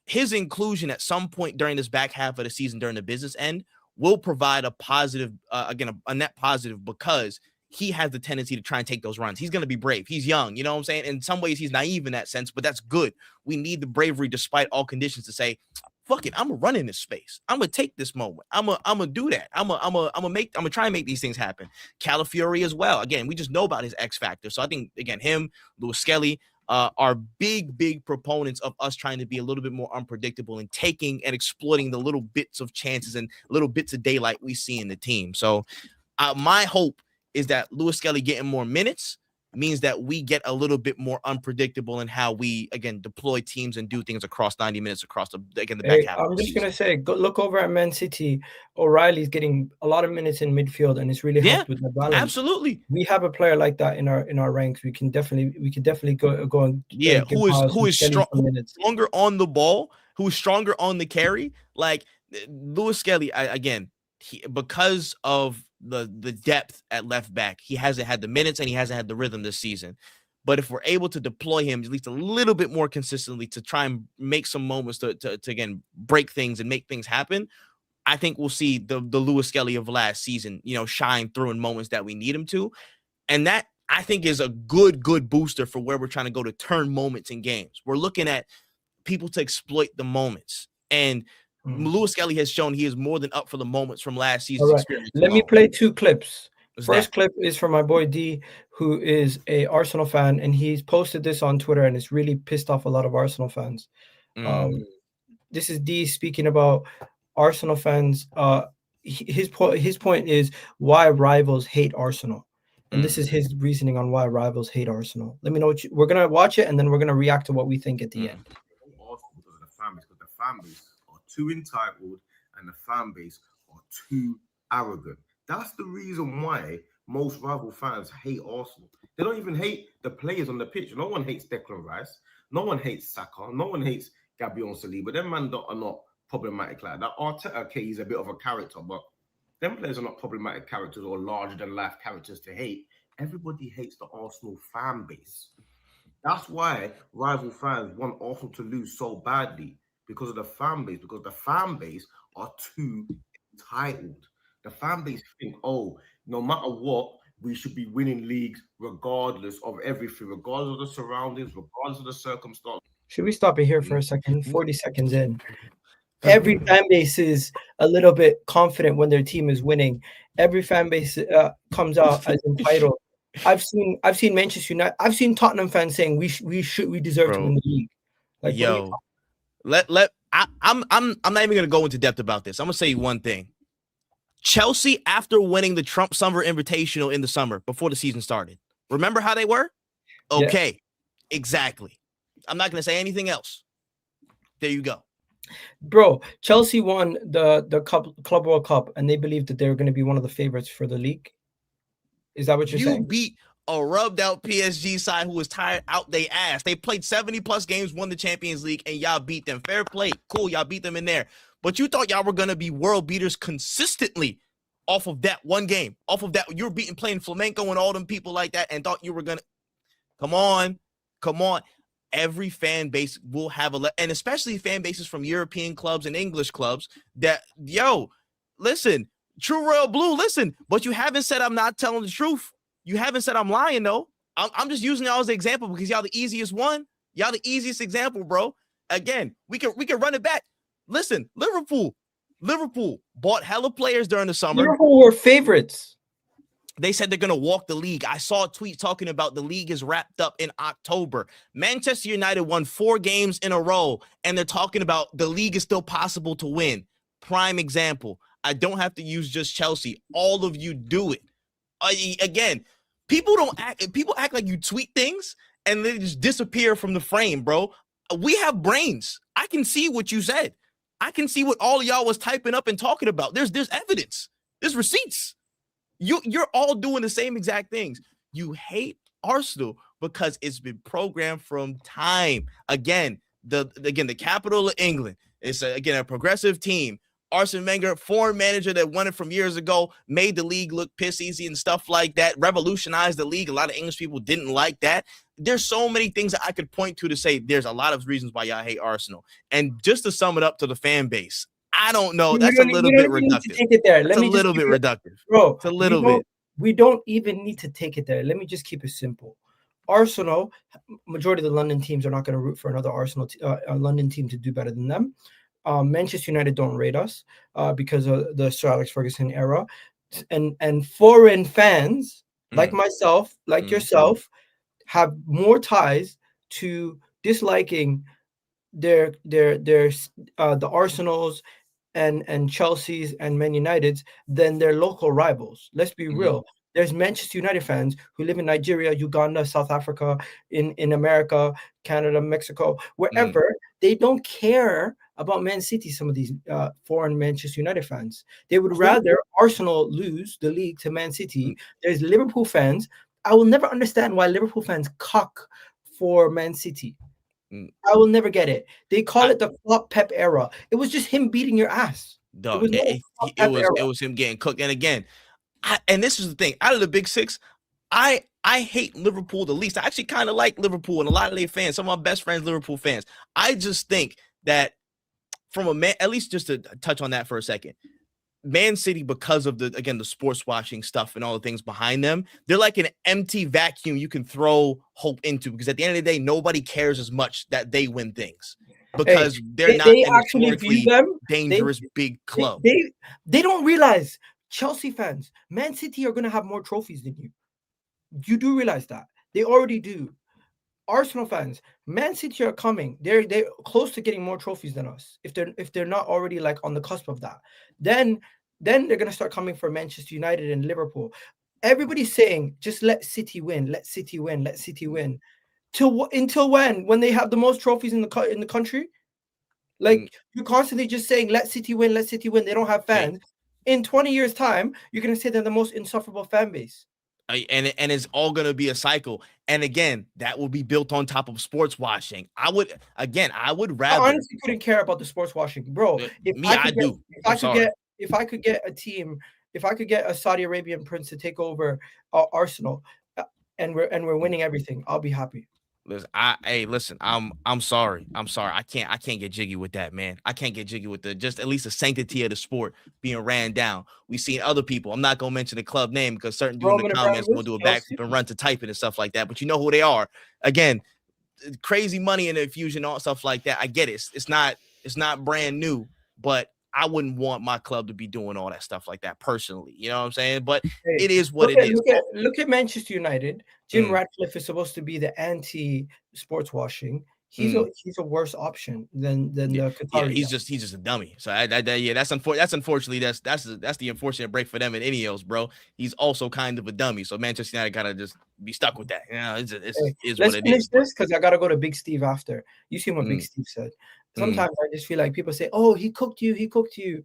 his inclusion at some point during this back half of the season, during the business end, will provide a positive, a net positive, because he has the tendency to try and take those runs. He's going to be brave. He's young. You know what I'm saying? In some ways, he's naive in that sense, but that's good. We need the bravery despite all conditions to say, fuck it, I'm gonna run in this space. I'm gonna take this moment. I'm gonna do that. I'm gonna try and make these things happen. Calafiori as well. Again, we just know about his X factor. So I think again, him, Lewis-Skelly, are big proponents of us trying to be a little bit more unpredictable and taking and exploiting the little bits of chances and little bits of daylight we see in the team. So my hope is that Lewis-Skelly getting more minutes means that we get a little bit more unpredictable in how we, again, deploy teams and do things across 90 minutes across the back half. I'm just going to say, look over at Man City. O'Reilly's getting a lot of minutes in midfield, and it's really helped with the balance. Absolutely. We have a player like that in our ranks. We can definitely go and who is stronger on the ball, who is stronger on the carry. Like Lewis-Skelly, again, because of the depth at left back, he hasn't had the minutes and he hasn't had the rhythm this season. But if we're able to deploy him at least a little bit more consistently to try and make some moments to again break things and make things happen, I think we'll see the Lewis-Skelly of last season, shine through in moments that we need him to. And that, I think, is a good booster for where we're trying to go to turn moments in games. We're looking at people to exploit the moments. And Lewis-Skelly has shown he is more than up for the moments from last season's experience. Let me play 2 clips. First clip is from my boy D, who is a Arsenal fan, and he's posted this on Twitter, and it's really pissed off a lot of Arsenal fans. This is D speaking about Arsenal fans. His point is why rivals hate Arsenal. And this is his reasoning on why rivals hate Arsenal. Let me know we're going to watch it, and then we're going to react to what we think at the end. Because the fan base are too entitled and the fan base are too arrogant. That's the reason why most rival fans hate Arsenal. They don't even hate the players on the pitch. No one hates Declan Rice. No one hates Saka. No one hates Gabriel Saliba. Them men are not problematic like that. Arteta, okay, he's a bit of a character, but them players are not problematic characters or larger than life characters to hate. Everybody hates the Arsenal fan base. That's why rival fans want Arsenal to lose so badly, because of the fan base, because the fan base are too entitled. The fan base think, no matter what, we should be winning leagues regardless of everything, regardless of the surroundings, regardless of the circumstances. Should we stop it here for a second? 40 seconds in. Every fan base is a little bit confident when their team is winning. Every fan base comes out as entitled. I've seen Manchester United. I've seen Tottenham fans saying we deserve to win the league. Like, I'm not even gonna go into depth about this. I'm gonna say one thing. Chelsea, after winning the Trump Summer Invitational in the summer before the season started, remember how they were? Okay, exactly. I'm not gonna say anything else. There you go. Bro, Chelsea won the Club World Cup, and they believed that they were going to be one of the favorites for the league. Is that what you're saying? You beat a rubbed out PSG side who was tired out they ass. They played 70 plus games, won the Champions League, and y'all beat them. Fair play. Cool. Y'all beat them in there. But you thought y'all were going to be world beaters consistently off of that one game. Off of that, you were playing flamenco and all them people like that, and thought you were going to. Come on. Every fan base will have and especially fan bases from European clubs and English clubs that, listen, True Royal Blue, listen, but you haven't said I'm not telling the truth. You haven't said I'm lying, though. I'm just using y'all as an example because y'all the easiest one. Y'all the easiest example, bro. Again, we can run it back. Listen, Liverpool bought hella players during the summer. Liverpool were favorites. They said they're going to walk the league. I saw a tweet talking about the league is wrapped up in October. Manchester United won 4 games in a row, and they're talking about the league is still possible to win. Prime example. I don't have to use just Chelsea. All of you do it. Again, people act like you tweet things and they just disappear from the frame, bro. We have brains. I can see what you said. I can see what all of y'all was typing up and talking about. There's evidence. There's receipts. You're all doing the same exact things. You hate Arsenal because it's been programmed from time. Again, the capital of England. It's a progressive team. Arsene Wenger, foreign manager that won it from years ago, made the league look piss easy and stuff like that, revolutionized the league. A lot of English people didn't like that. There's so many things that I could point to say there's a lot of reasons why y'all hate Arsenal. And just to sum it up to the fan base, I don't know. That's a little bit reductive. Take it there. It's a little bit reductive. Bro, it's a little bit. We don't even need to take it there. Let me just keep it simple. Arsenal, majority of the London teams are not going to root for another London team to do better than them. Manchester United don't rate us because of the Sir Alex Ferguson era, and foreign fans like myself, like yourself, have more ties to disliking the Arsenals and Chelsea's and Man United's than their local rivals. Let's be real. There's Manchester United fans who live in Nigeria, Uganda, South Africa, in America, Canada, Mexico, wherever. They don't care about Man City. Some of these foreign Manchester United fans, they would rather Arsenal lose the league to Man City. There's Liverpool fans. I will never understand why Liverpool fans cock for Man City. I will never get it. They call it the flop Pep era. It was just him beating your ass. Dog, it was him getting cooked. And again, and this is the thing. Out of the big six, I hate Liverpool the least. I actually kind of like Liverpool and a lot of their fans. Some of my best friends, Liverpool fans. I just think that from a man, at least just to touch on that for a second, Man City, because of the sports washing stuff and all the things behind them, they're like an empty vacuum you can throw hope into, because at the end of the day, nobody cares as much that they win things because they're not an historically dangerous big club. They don't realize, Chelsea fans, Man City are going to have more trophies than you. You do realize that. They already do. Arsenal fans, Man City are coming. They're close to getting more trophies than us. If they're not already like on the cusp of that, then they're gonna start coming for Manchester United and Liverpool. Everybody's saying just let City win, let City win, let City win. Until when? When they have the most trophies in the country? Like you're constantly just saying let City win, let City win. They don't have fans. In 20 years' time, you're gonna say they're the most insufferable fan base. And it's all going to be a cycle. And again, that will be built on top of sports washing. I would rather. I honestly couldn't care about the sports washing, bro. If I could get a team, if I could get a Saudi Arabian prince to take over Arsenal, and we're winning everything, I'll be happy. Listen, I'm sorry. I can't get jiggy with that, man. I can't get jiggy with just at least the sanctity of the sport being ran down. We've seen other people. I'm not gonna mention the club name because certain dude in the comments will do a backflip and run to type it and stuff like that. But you know who they are. Again, crazy money in the infusion, all stuff like that. I get it. It's not brand new, but I wouldn't want my club to be doing all that stuff like that personally. You know what I'm saying? But it is what it is. Look at Manchester United. Jim Ratcliffe is supposed to be the anti-sports washing. He's a worse option than the Qatari. Yeah, he's just a dummy. So that's unfortunately that's the unfortunate break for them at Ineos, bro. He's also kind of a dummy. So Manchester United gotta just be stuck with that. You know, it's what it is. This because I gotta go to Big Steve after. You see what Big Steve said. Sometimes I just feel like people say, "Oh, he cooked you. He cooked you."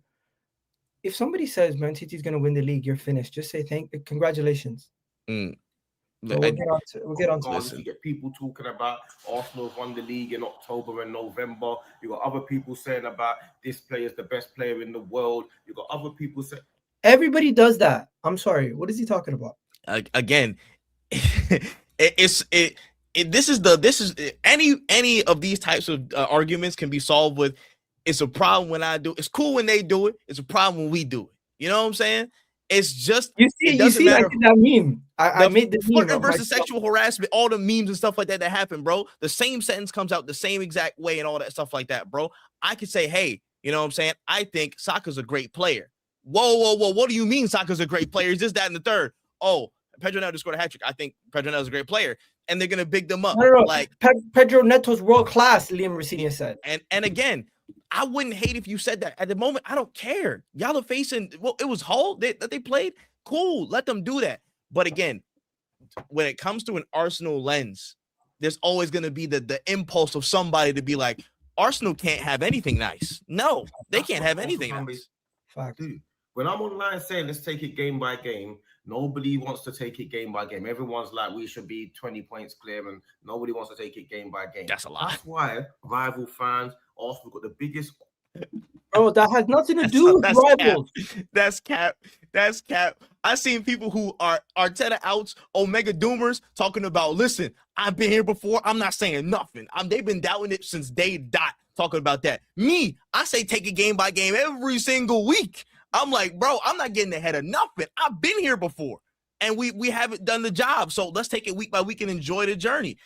If somebody says Man City's going to win the league, you're finished. Just say congratulations. So we'll get on to this. You get people talking about Arsenal won the league in October and November. You got other people saying about this player is the best player in the world. You got other people saying everybody does that. I'm sorry. What is he talking about? Again, this is any of these types of arguments can be solved with. It's a problem when I do. It's cool when they do it. It's a problem when we do it. You know what I'm saying? It's just you see that meme. I made the meme versus sexual harassment, all the memes and stuff like that happen, bro. The same sentence comes out the same exact way and all that stuff like that, bro. I could say, hey, you know what I'm saying? I think Saka's a great player. Whoa. What do you mean Saka's a great player? Is this, that, and the third? Oh, Pedro Neto just scored a hat trick. I think Pedro Neto's a great player. And they're gonna big them up. Like Pedro Neto's world class, Liam Rosini said. And again, I wouldn't hate if you said that. At the moment, I don't care. Y'all are facing, it was Hull that they played. Cool, let them do that. But again, when it comes to an Arsenal lens, there's always going to be the impulse of somebody to be like, Arsenal can't have anything nice. No, they can't have anything nice. Dude, when I'm online saying let's take it game by game, nobody wants to take it game by game. Everyone's like, we should be 20 points clear, and nobody wants to take it game by game. That's a lot. That's why rival fans, Arsenal got the biggest. Bro, that has nothing to do with rivals. That's cap. I seen people who are Arteta outs, Omega Doomers talking about, listen, I've been here before. I'm not saying nothing. They've been doubting it since day dot, talking about that. Me, I say take it game by game every single week. I'm like, bro, I'm not getting ahead of nothing. I've been here before, and we haven't done the job. So let's take it week by week and enjoy the journey.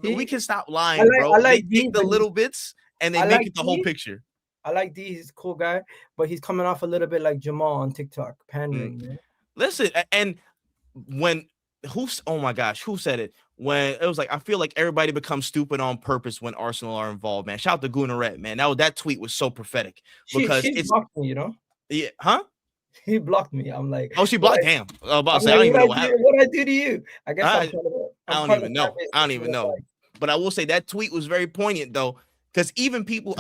We can stop lying, bro. They take the little bits and they make it the whole picture. I like D. He's a cool guy, but he's coming off a little bit like Jamal on TikTok, pandering. Man. Listen, and who said it? When it was like, I feel like everybody becomes stupid on purpose when Arsenal are involved, man. Shout out to Gunaret, man. That tweet was so prophetic because she's boxing, you know. Yeah, huh? He blocked me. I'm like, Oh, she blocked him. I was about to I'm say, I like, don't even know what happened. what I do to you? I guess I, I'm part of the. I I'm don't part of even the fan know. base I don't that even you know. like. But I will say that tweet was very poignant though, because even people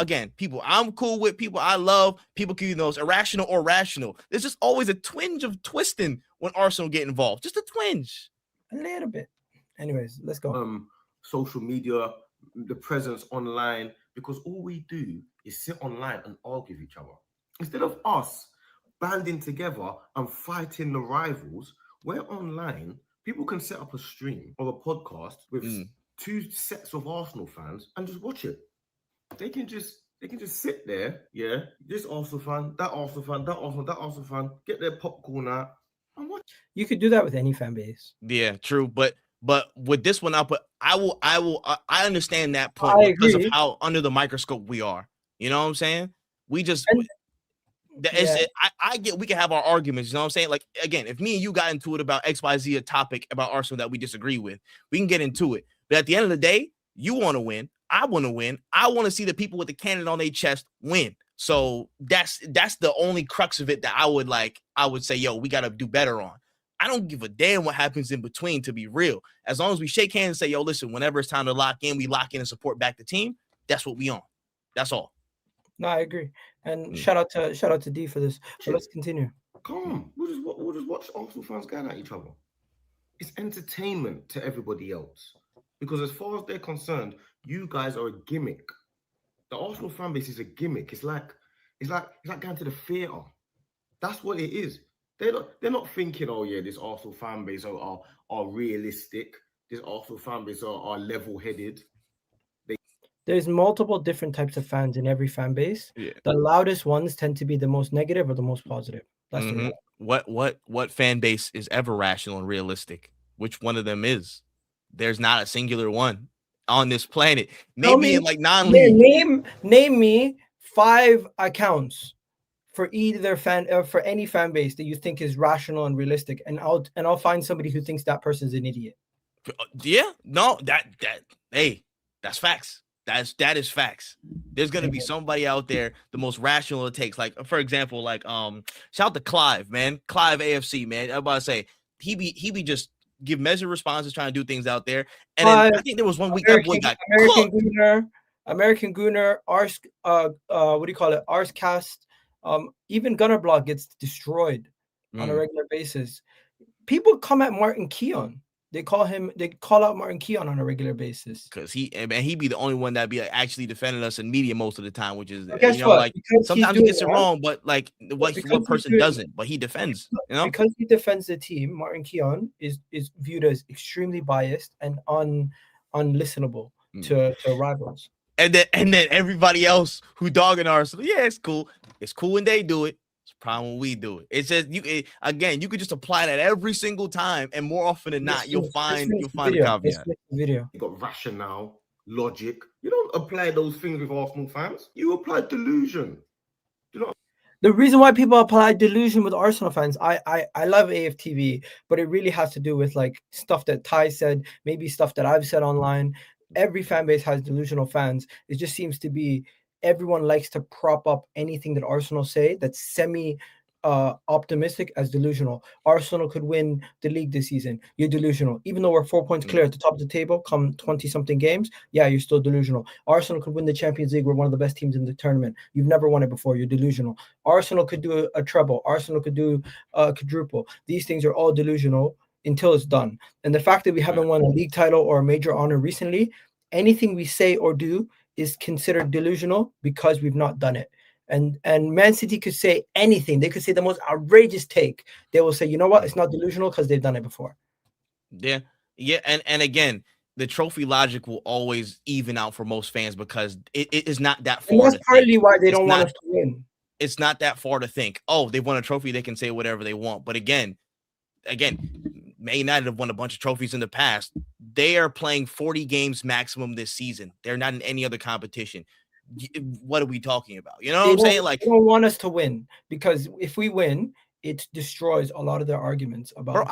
I'm cool with, people I love, people can, irrational or rational. There's just always a twinge of twisting when Arsenal get involved. Just a twinge. A little bit. Anyways, let's go. Social media, the presence online, because all we do is sit online and argue with each other. Instead of us banding together and fighting the rivals, we're online. People can set up a stream or a podcast with two sets of Arsenal fans and just watch it. They can just sit there, yeah. This Arsenal fan, that Arsenal fan, that Arsenal fan, get their popcorn out and watch. You could do that with any fan base. Yeah, true. But with this one, I understand that point because of how under the microscope we are. You know what I'm saying? We just. I get we can have our arguments, you know what I'm saying? Like, again, if me and you got into it about XYZ, a topic about Arsenal that we disagree with, we can get into it. But at the end of the day, you want to win. I want to win. I want to see the people with the cannon on their chest win. So that's the only crux of it that I would say, yo, we got to do better on. I don't give a damn what happens in between, to be real. As long as we shake hands and say, yo, listen, whenever it's time to lock in, we lock in and support back the team. That's what we on. That's all. No, I agree. And shout out to D for this. But let's continue. Come on, we'll just watch Arsenal fans going at each other. It's entertainment to everybody else. Because as far as they're concerned, you guys are a gimmick. The Arsenal fan base is a gimmick. It's like going to the theater. That's what it is. They're not thinking, oh yeah, this Arsenal fan base are realistic. This Arsenal fan base are level-headed. There's multiple different types of fans in every fan base. Yeah. The loudest ones tend to be the most negative or the most positive. That's the reality. What fan base is ever rational and realistic? Which one of them is? There's not a singular one on this planet. Maybe in like non-league. Name me 5 accounts for either for any fan base that you think is rational and realistic, and I'll find somebody who thinks that person's an idiot. Yeah, no, that's facts. That is facts. There's gonna be somebody out there the most rational it takes. Like, for example, shout out to Clive, man. Clive AFC, man. I'm about to say he be just give measured responses, trying to do things out there. And then I think there was one week that boy got American Gooner, Ars, what do you call it? Arscast. Even Gunner Block gets destroyed on a regular basis. People come at Martin Keown. They call out Martin Keown on a regular basis. Because he be the only one that be actually defending us in media most of the time, which is, sometimes he gets it wrong, but what person doesn't, but he defends, Because he defends the team, Martin Keown is viewed as extremely biased and unlistenable to rivals. And then everybody else who dogging Arsenal, yeah, it's cool. It's cool when they do it. It's a problem when we do it. It's just you could just apply that every single time, and more often than not, you'll find a caveat. You got rationale, logic. You don't apply those things with Arsenal fans. You apply delusion. The reason why people apply delusion with Arsenal fans, I love AFTV, but it really has to do with like stuff that Ty said, maybe stuff that I've said online. Every fan base has delusional fans. It just seems to be everyone likes to prop up anything that Arsenal say that's semi optimistic as delusional. Arsenal could win the league this season. You're delusional. Even though we're 4 points clear at the top of the table, come 20-something games, yeah, you're still delusional. Arsenal could win the Champions League. We're one of the best teams in the tournament. You've never won it before. You're delusional. Arsenal could do a treble. Arsenal could do a quadruple. These things are all delusional until it's done. And the fact that we haven't won a league title or a major honor recently, anything we say or do is considered delusional because we've not done it. And Man City could say anything. They could say the most outrageous take. They will say, you know what? It's not delusional because they've done it before. Yeah. And again, the trophy logic will always even out for most fans because it is not that far. And that's partly why they don't want us to win. It's not that far to think, oh, they won a trophy, they can say whatever they want. But again, Man United have won a bunch of trophies in the past. They are playing 40 games maximum this season. They're not in any other competition. What are we talking about? You know what I'm saying? Like, they don't want us to win because if we win, it destroys a lot of their arguments about. Bro,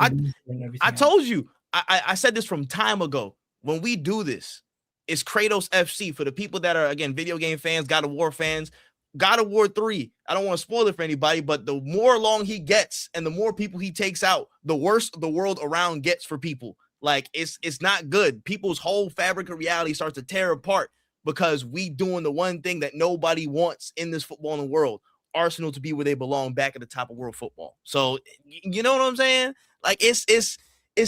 I told you. I said this from time ago. When we do this, it's Kratos FC for the people that are, again, video game fans, God of War fans. God of War 3, I don't want to spoil it for anybody, but the more along he gets and the more people he takes out, the worse the world around gets for people. Like, it's not good. People's whole fabric of reality starts to tear apart because we doing the one thing that nobody wants in this footballing world, Arsenal to be where they belong, back at the top of world football. So, you know what I'm saying? Like, it's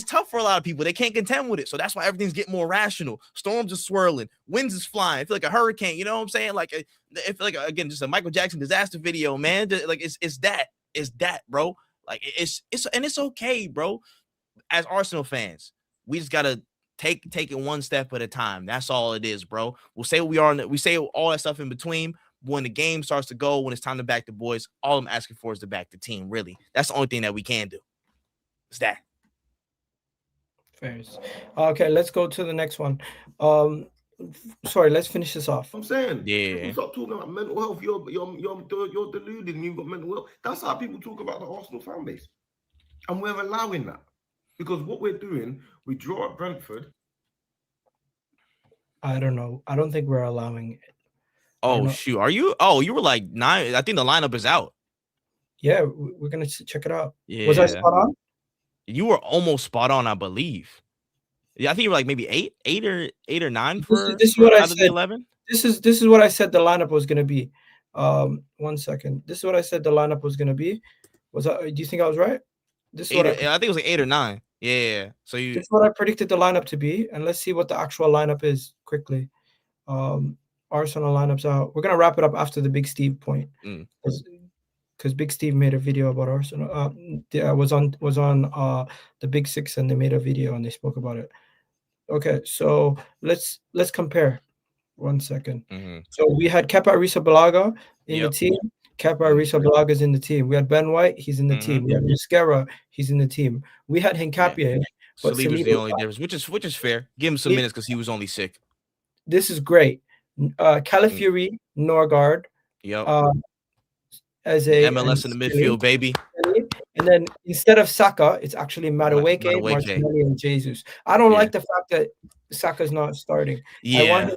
tough for a lot of people. They can't contend with it. So that's why everything's getting more rational. Storms are swirling. Winds is flying. I feel like a hurricane. You know what I'm saying? Like, I feel like, again, just a Michael Jackson disaster video, man. Like, it's that, bro. Like, it's okay, bro. As Arsenal fans, we just got to take it one step at a time. That's all it is, bro. We'll say what we are. We say all that stuff in between. When the game starts to go, when it's time to back the boys, all I'm asking for is to back the team, really. That's the only thing that we can do. It's that. Fairs. Okay, let's go to the next one. Sorry, let's finish this off. I'm saying, Yeah. people stop talking about mental health. You're deluded and you've got mental health. That's how people talk about the Arsenal fan base. And we're allowing that. Because what we're doing, we draw at Brentford. I don't know. I don't think we're allowing it. Oh, shoot. Are you? Oh, you were like 9. I think the lineup is out. Yeah, we're going to check it out. Yeah. Was I spot on? You were almost spot on, I believe. Yeah, I think you were like maybe 8 or 9 for this is what I out of the said. 11. This is what I said the lineup was going to be. 1 second. This is what I said the lineup was going to be. Do you think I was right? This is I think it was like 8 or 9. Yeah. So this is what I predicted the lineup to be, and let's see what the actual lineup is quickly. Arsenal lineups out. We're gonna wrap it up after the Big Steve point, because Big Steve made a video about Arsenal. Was on the Big Six, and they made a video and they spoke about it. Okay, so let's compare. 1 second. So we had Kepa Arrizabalaga in the team. Kepa Arrizabalaga is in the team. We had Ben White, he's in the team. We had Mosquera, he's in the team. We had Hincapie, but Saliba's the only difference, which is fair. Give him some minutes because he was only sick. This is great. Calafiori, Norgard, as a MLS in the midfield, baby. And then instead of Saka, it's actually Madueke, Martinelli, and Jesus. I don't like the fact that Saka's not starting. Yeah,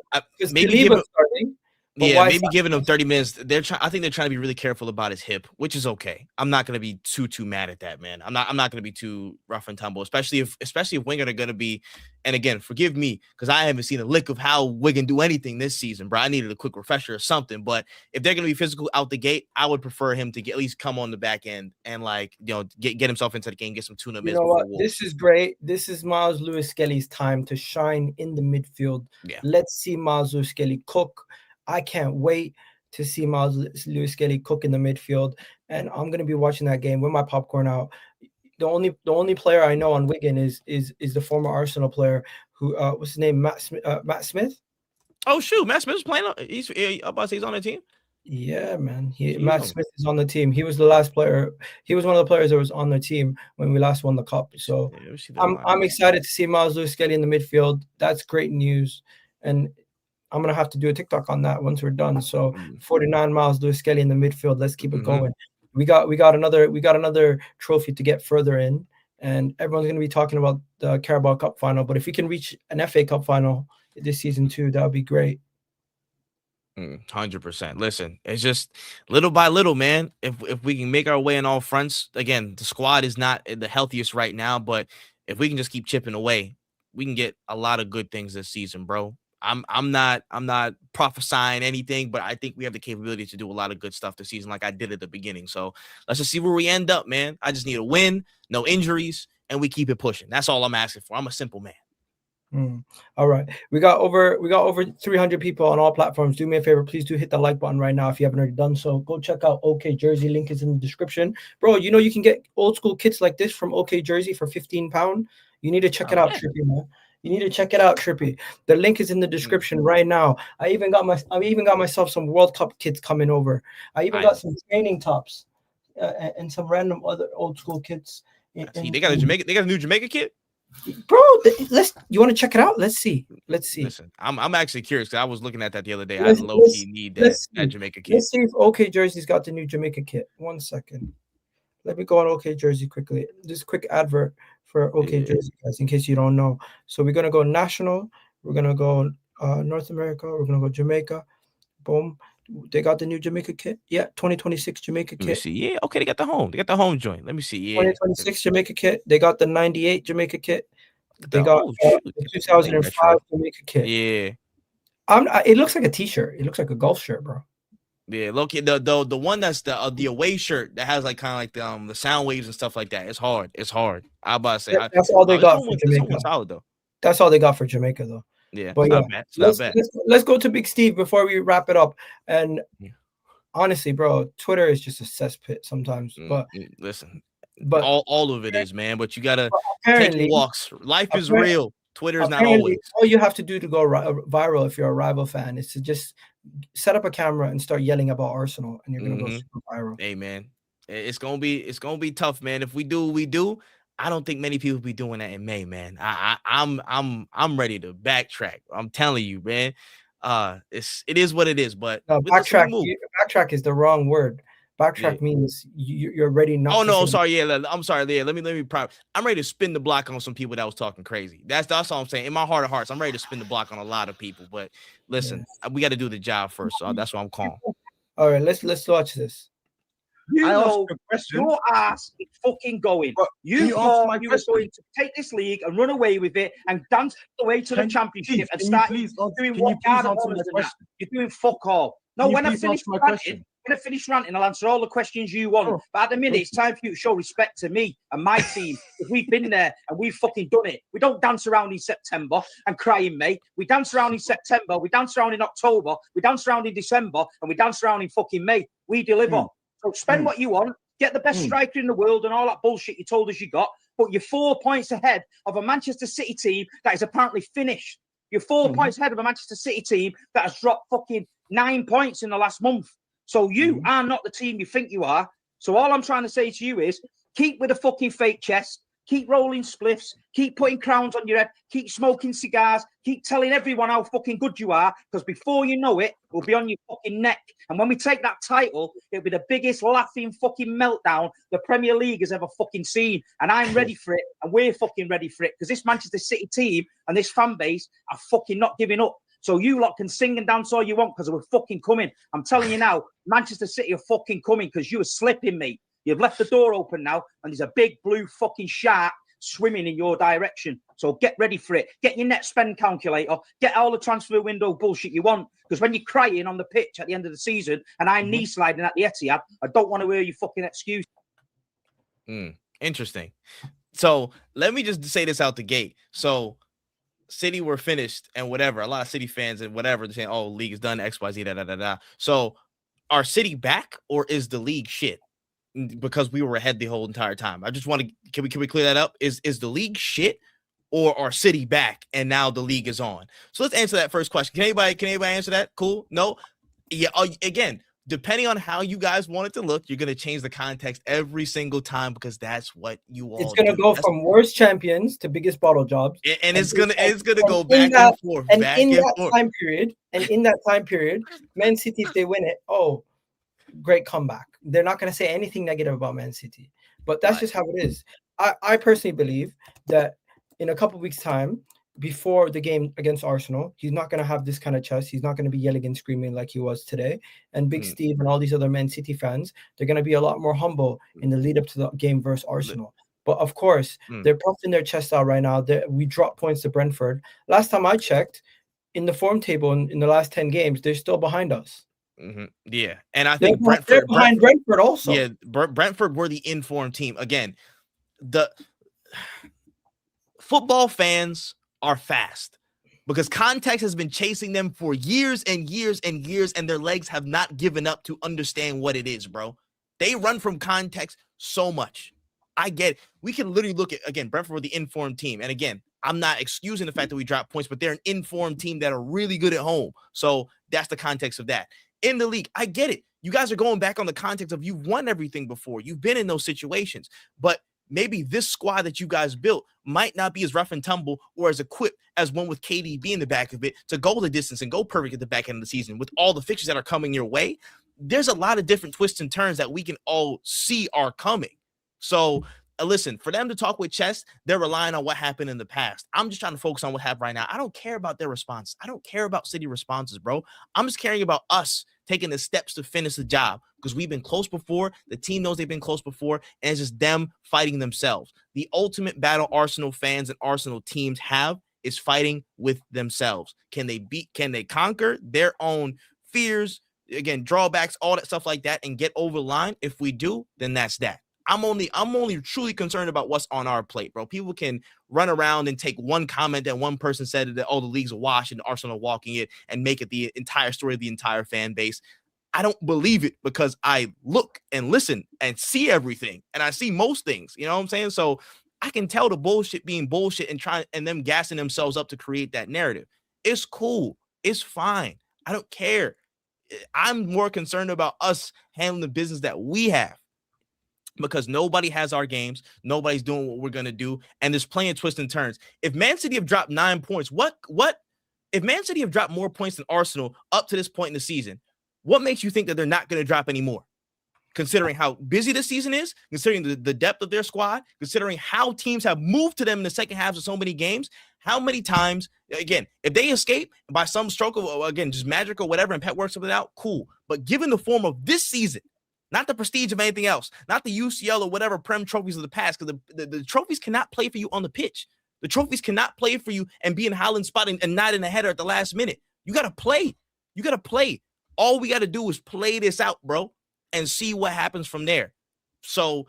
maybe starting. Maybe giving him 30 minutes. I think they're trying to be really careful about his hip, which is okay. I'm not going to be too mad at that, man. I'm not going to be too rough and tumble, especially if Wigan are going to be. And again, forgive me because I haven't seen a lick of how Wigan do anything this season, bro. I needed a quick refresher or something. But if they're going to be physical out the gate, I would prefer him to at least come on the back end and get himself into the game, get some tune-up minutes. You know what? This is great. This is Miles Lewis-Skelly's time to shine in the midfield. Yeah. Let's see Miles Lewis-Skelly cook. I can't wait to see Miles Lewis-Skelly cook in the midfield, and I'm going to be watching that game with my popcorn out. The only player I know on Wigan is the former Arsenal player who what's his name, Matt Smith. Oh shoot, Matt Smith's playing. He's on the team. Yeah, man. Matt Smith is on the team. He was the last player. He was one of the players that was on the team when we last won the cup. So I'm excited to see Miles Lewis-Skelly in the midfield. That's great news, and I'm gonna have to do a TikTok on that once we're done. So 49 Miles Lewis-Skelly in the midfield. Let's keep it going. We got another trophy to get further in, and everyone's gonna be talking about the Carabao Cup final. But if we can reach an FA Cup final this season too, that would be great. 100%. Listen, it's just little by little, man. If we can make our way on all fronts, again, the squad is not the healthiest right now, but if we can just keep chipping away, we can get a lot of good things this season, bro. I'm not prophesying anything, but I think we have the capability to do a lot of good stuff this season, like I did at the beginning. So let's just see where we end up, man. I just need a win, no injuries, and we keep it pushing. That's all I'm asking for. I'm a simple man. All right, we got over 300 people on all platforms. Do me a favor, please do hit the like button right now if you haven't already done so. Go check out OK Jersey. Link is in the description, bro. You know you can get old school kits like this from OK Jersey for £15. You need to check it out, Trippy, man. You need to check it out, Trippy. The link is in the description right now. I even got myself some World Cup kits coming over. I even got some training tops and some random other old school kits. They got a new Jamaica kit, bro. You want to check it out? Let's see. Listen, I'm actually curious because I was looking at that the other day. I low key need that Jamaica kit. Let's see if OK Jersey's got the new Jamaica kit. 1 second. Let me go on OK Jersey quickly. Just a quick advert for OK Jersey, guys, in case you don't know. So we're gonna go national. We're gonna go North America. We're gonna go Jamaica. Boom. They got the new Jamaica kit. Yeah, 2026 Jamaica Let me kit. see. Yeah, okay, they got the home. They got the home joint. Let me see. Yeah, 2026 Jamaica kit. They got the 98 Jamaica kit. They the, got oh shoot, the get the 2005 retro. Jamaica kit. Yeah, It looks like a t-shirt. It looks like a golf shirt, bro. yeah. Look, the one that's the away shirt that has like kind of like the sound waves and stuff like that. It's hard. It's hard. I about to say That's all they got for This one Jamaica. was solid though. That's all they got for Jamaica, though. Yeah, But it's yeah, not bad. It's not bad. let's go to Big Steve before we wrap it up. And Yeah. honestly, bro, Twitter is just a cesspit sometimes. But Listen, but all of it is, man. But you gotta take apparently, your walks. Life is real. Twitter is not apparently, always. all you have to do to go viral if you're a rival fan is to just set up a camera and start yelling about Arsenal, and you're gonna go super viral. Hey, man, it's gonna be tough, man. If we do, we do. I don't think many people be doing that in May, man. I'm ready to backtrack. I'm telling you, man. It is what it is. But No, backtrack is the wrong word. Backtrack means you're ready not. Oh no, I'm sorry. Yeah, I'm sorry. Yeah, let me. I'm ready to spin the block on some people that was talking crazy. That's all I'm saying. In my heart of hearts, I'm ready to spin the block on a lot of people. But listen, we got to do the job first. So that's what I'm calling. All right, let's watch this. You know, your ass is fucking going. You thought you were going to take this league and run away with it and dance the way to the championship and start doing what you're doing fuck all. No, when I finish ranting, I'll answer all the questions you want. But at the minute, it's time for you to show respect to me and my team. If we've been there and we've fucking done it. We don't dance around in September and cry in May. We dance around in September. We dance around in October. We dance around in December. And we dance around in fucking May. We deliver. So spend what you want. Get the best striker in the world and all that bullshit you told us you got. But you're 4 points ahead of a Manchester City team that is apparently finished. You're 4 points ahead of a Manchester City team that has dropped fucking 9 points in the last month. So you are not the team you think you are. So all I'm trying to say to you is keep with a fucking fake chest. Keep rolling spliffs. Keep putting crowns on your head. Keep smoking cigars. Keep telling everyone how fucking good you are. Because before you know it, we'll be on your fucking neck. And when we take that title, it'll be the biggest laughing fucking meltdown the Premier League has ever fucking seen. And I'm ready for it. And we're fucking ready for it. Because this Manchester City team and this fan base are fucking not giving up. So you lot can sing and dance all you want because we're fucking coming. I'm telling you now, Manchester City are fucking coming because you were slipping, mate. You've left the door open now, and there's a big blue fucking shark swimming in your direction. So get ready for it. Get your net spend calculator. Get all the transfer window bullshit you want. Because when you're crying on the pitch at the end of the season, and I'm knee sliding at the Etihad, I don't want to hear your fucking excuse. Interesting. So let me just say this out the gate. So City were finished and whatever. A lot of City fans and whatever they're saying, "Oh, league is done. X, Y, Z, da da da da." So are City back or is the league shit? Because we were ahead the whole entire time. I just want to can we clear that up? Is the league shit or are City back and now the league is on? So let's answer that first question. Can anybody answer that? Cool. No. Yeah. Again, depending on how you guys want it to look, you're gonna change the context every single time because that's what you all. It's gonna go from worst champions to biggest bottle jobs, and it's gonna go back and forth. And in that time period, Man City, if they win it, great comeback. They're not going to say anything negative about Man City, but that's just how it is. I personally believe that in a couple of weeks' time, before the game against Arsenal, he's not going to have this kind of chest. He's not going to be yelling and screaming like he was today. And Big Steve and all these other Man City fans, they're going to be a lot more humble in the lead up to the game versus Arsenal. But of course, they're puffing their chest out right now. We dropped points to Brentford. Last time I checked, in the form table in the last 10 games, they're still behind us. Yeah, and I think Brentford behind Brentford also. Yeah, Brentford were the informed team. Again, the football fans are fast because context has been chasing them for years and years and years, and their legs have not given up to understand what it is, bro. They run from context so much. I get it. We can literally look at, again, Brentford were the informed team. And again, I'm not excusing the fact that we dropped points, but they're an informed team that are really good at home. So that's the context of that. In the league, I get it. You guys are going back on the context of you've won everything before. You've been in those situations. But maybe this squad that you guys built might not be as rough and tumble or as equipped as one with KDB in the back of it to go the distance and go perfect at the back end of the season with all the fixtures that are coming your way. There's a lot of different twists and turns that we can all see are coming. So listen, for them to talk with chess, they're relying on what happened in the past. I'm just trying to focus on what happened right now. I don't care about their response. I don't care about City responses, bro. I'm just caring about us taking the steps to finish the job, because we've been close before. The team knows they've been close before, and it's just them fighting themselves. The ultimate battle Arsenal fans and Arsenal teams have is fighting with themselves. Can they conquer their own fears, again, drawbacks, all that stuff like that, and get over the line? If we do, then that's that. I'm only truly concerned about what's on our plate, bro. People can run around and take one comment that one person said that, oh, the league's a wash and Arsenal walking it, and make it the entire story of the entire fan base. I don't believe it, because I look and listen and see everything, and I see most things. You know what I'm saying? So I can tell the bullshit being bullshit and them gassing themselves up to create that narrative. It's cool. It's fine. I don't care. I'm more concerned about us handling the business that we have, because nobody has our games. Nobody's doing what we're going to do. And there's playing twists and turns. If Man City have dropped 9 points, if Man City have dropped more points than Arsenal up to this point in the season, what makes you think that they're not going to drop any more? Considering how busy the season is, considering the depth of their squad, considering how teams have moved to them in the second halves of so many games, how many times, again, if they escape by some stroke of, again, just magic or whatever, and Pep works something out, cool. But given the form of this season, not the prestige of anything else, not the UCL or whatever Prem trophies of the past, because the trophies cannot play for you on the pitch. The trophies cannot play for you and be in Haaland's spot and not in a header at the last minute. You got to play. You got to play. All we got to do is play this out, bro, and see what happens from there. So,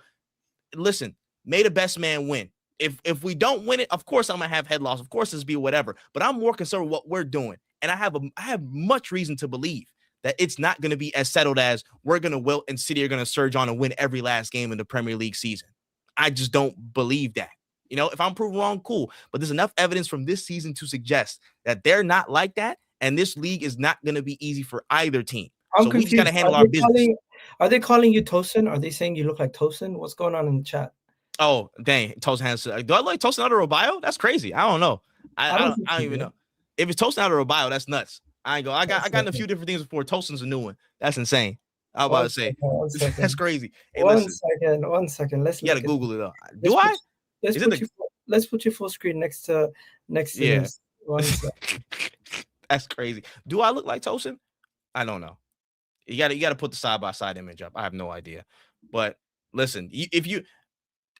listen, may the best man win. If we don't win it, of course I'm going to have head loss. Of course it's be whatever. But I'm more concerned with what we're doing. And I have much reason to believe that it's not going to be as settled as we're going to wilt and City are going to surge on and win every last game in the Premier League season. I just don't believe that. You know, if I'm proven wrong, cool. But there's enough evidence from this season to suggest that they're not like that, and this league is not going to be easy for either team. I'm so confused. We just got to handle our business. Are they calling you Tosin? Are they saying you look like Tosin? What's going on in the chat? Oh, dang. Tosin has. Do I like Tosin under a bio? That's crazy. I don't know. I don't even know. If it's Tosin under a bio, that's nuts. I got in a few different things before. Tosin's a new one. That's insane. I was about to say. That's crazy. Hey, one second. You gotta Google it up. Let's put your full screen next to this. That's crazy. Do I look like Tosin? I don't know. You gotta put the side by side image up. I have no idea. But listen, if you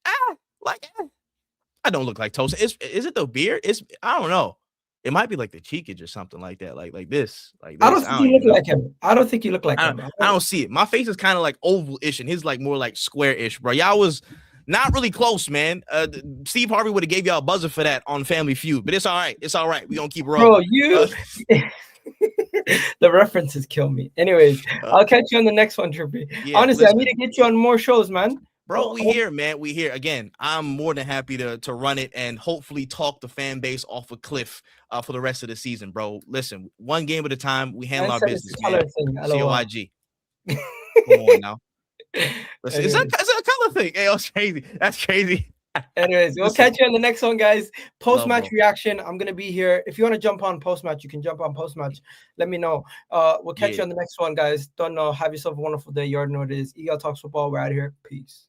I don't look like Tosin. Is it the beard? I don't know. It might be like the cheekage or something like that, like this. I don't think you look like him. I don't think you look like him. I don't see it. My face is kind of like oval-ish, and his like more like square-ish, bro. Y'all was not really close, man. Steve Harvey would have gave y'all a buzzer for that on Family Feud, but it's all right. It's all right. We gonna keep rolling. Bro, the references kill me. Anyways, I'll catch you on the next one, Trippy. Yeah, honestly, listen, I need to get you on more shows, man. Bro, we here, man. We here. Again, I'm more than happy to run it and hopefully talk the fan base off a cliff for the rest of the season, bro. Listen, one game at a time. We handle our business, man. COIG. Come on now. Listen, it's a color thing. Hey, that's crazy. That's crazy. Anyways, we'll catch you on the next one, guys. Post-match reaction. I'm going to be here. If you want to jump on post-match, you can jump on post-match. Let me know. We'll catch you on the next one, guys. Don't know. Have yourself a wonderful day. You already know what it is. Egal Talks Football. We're out of here. Peace.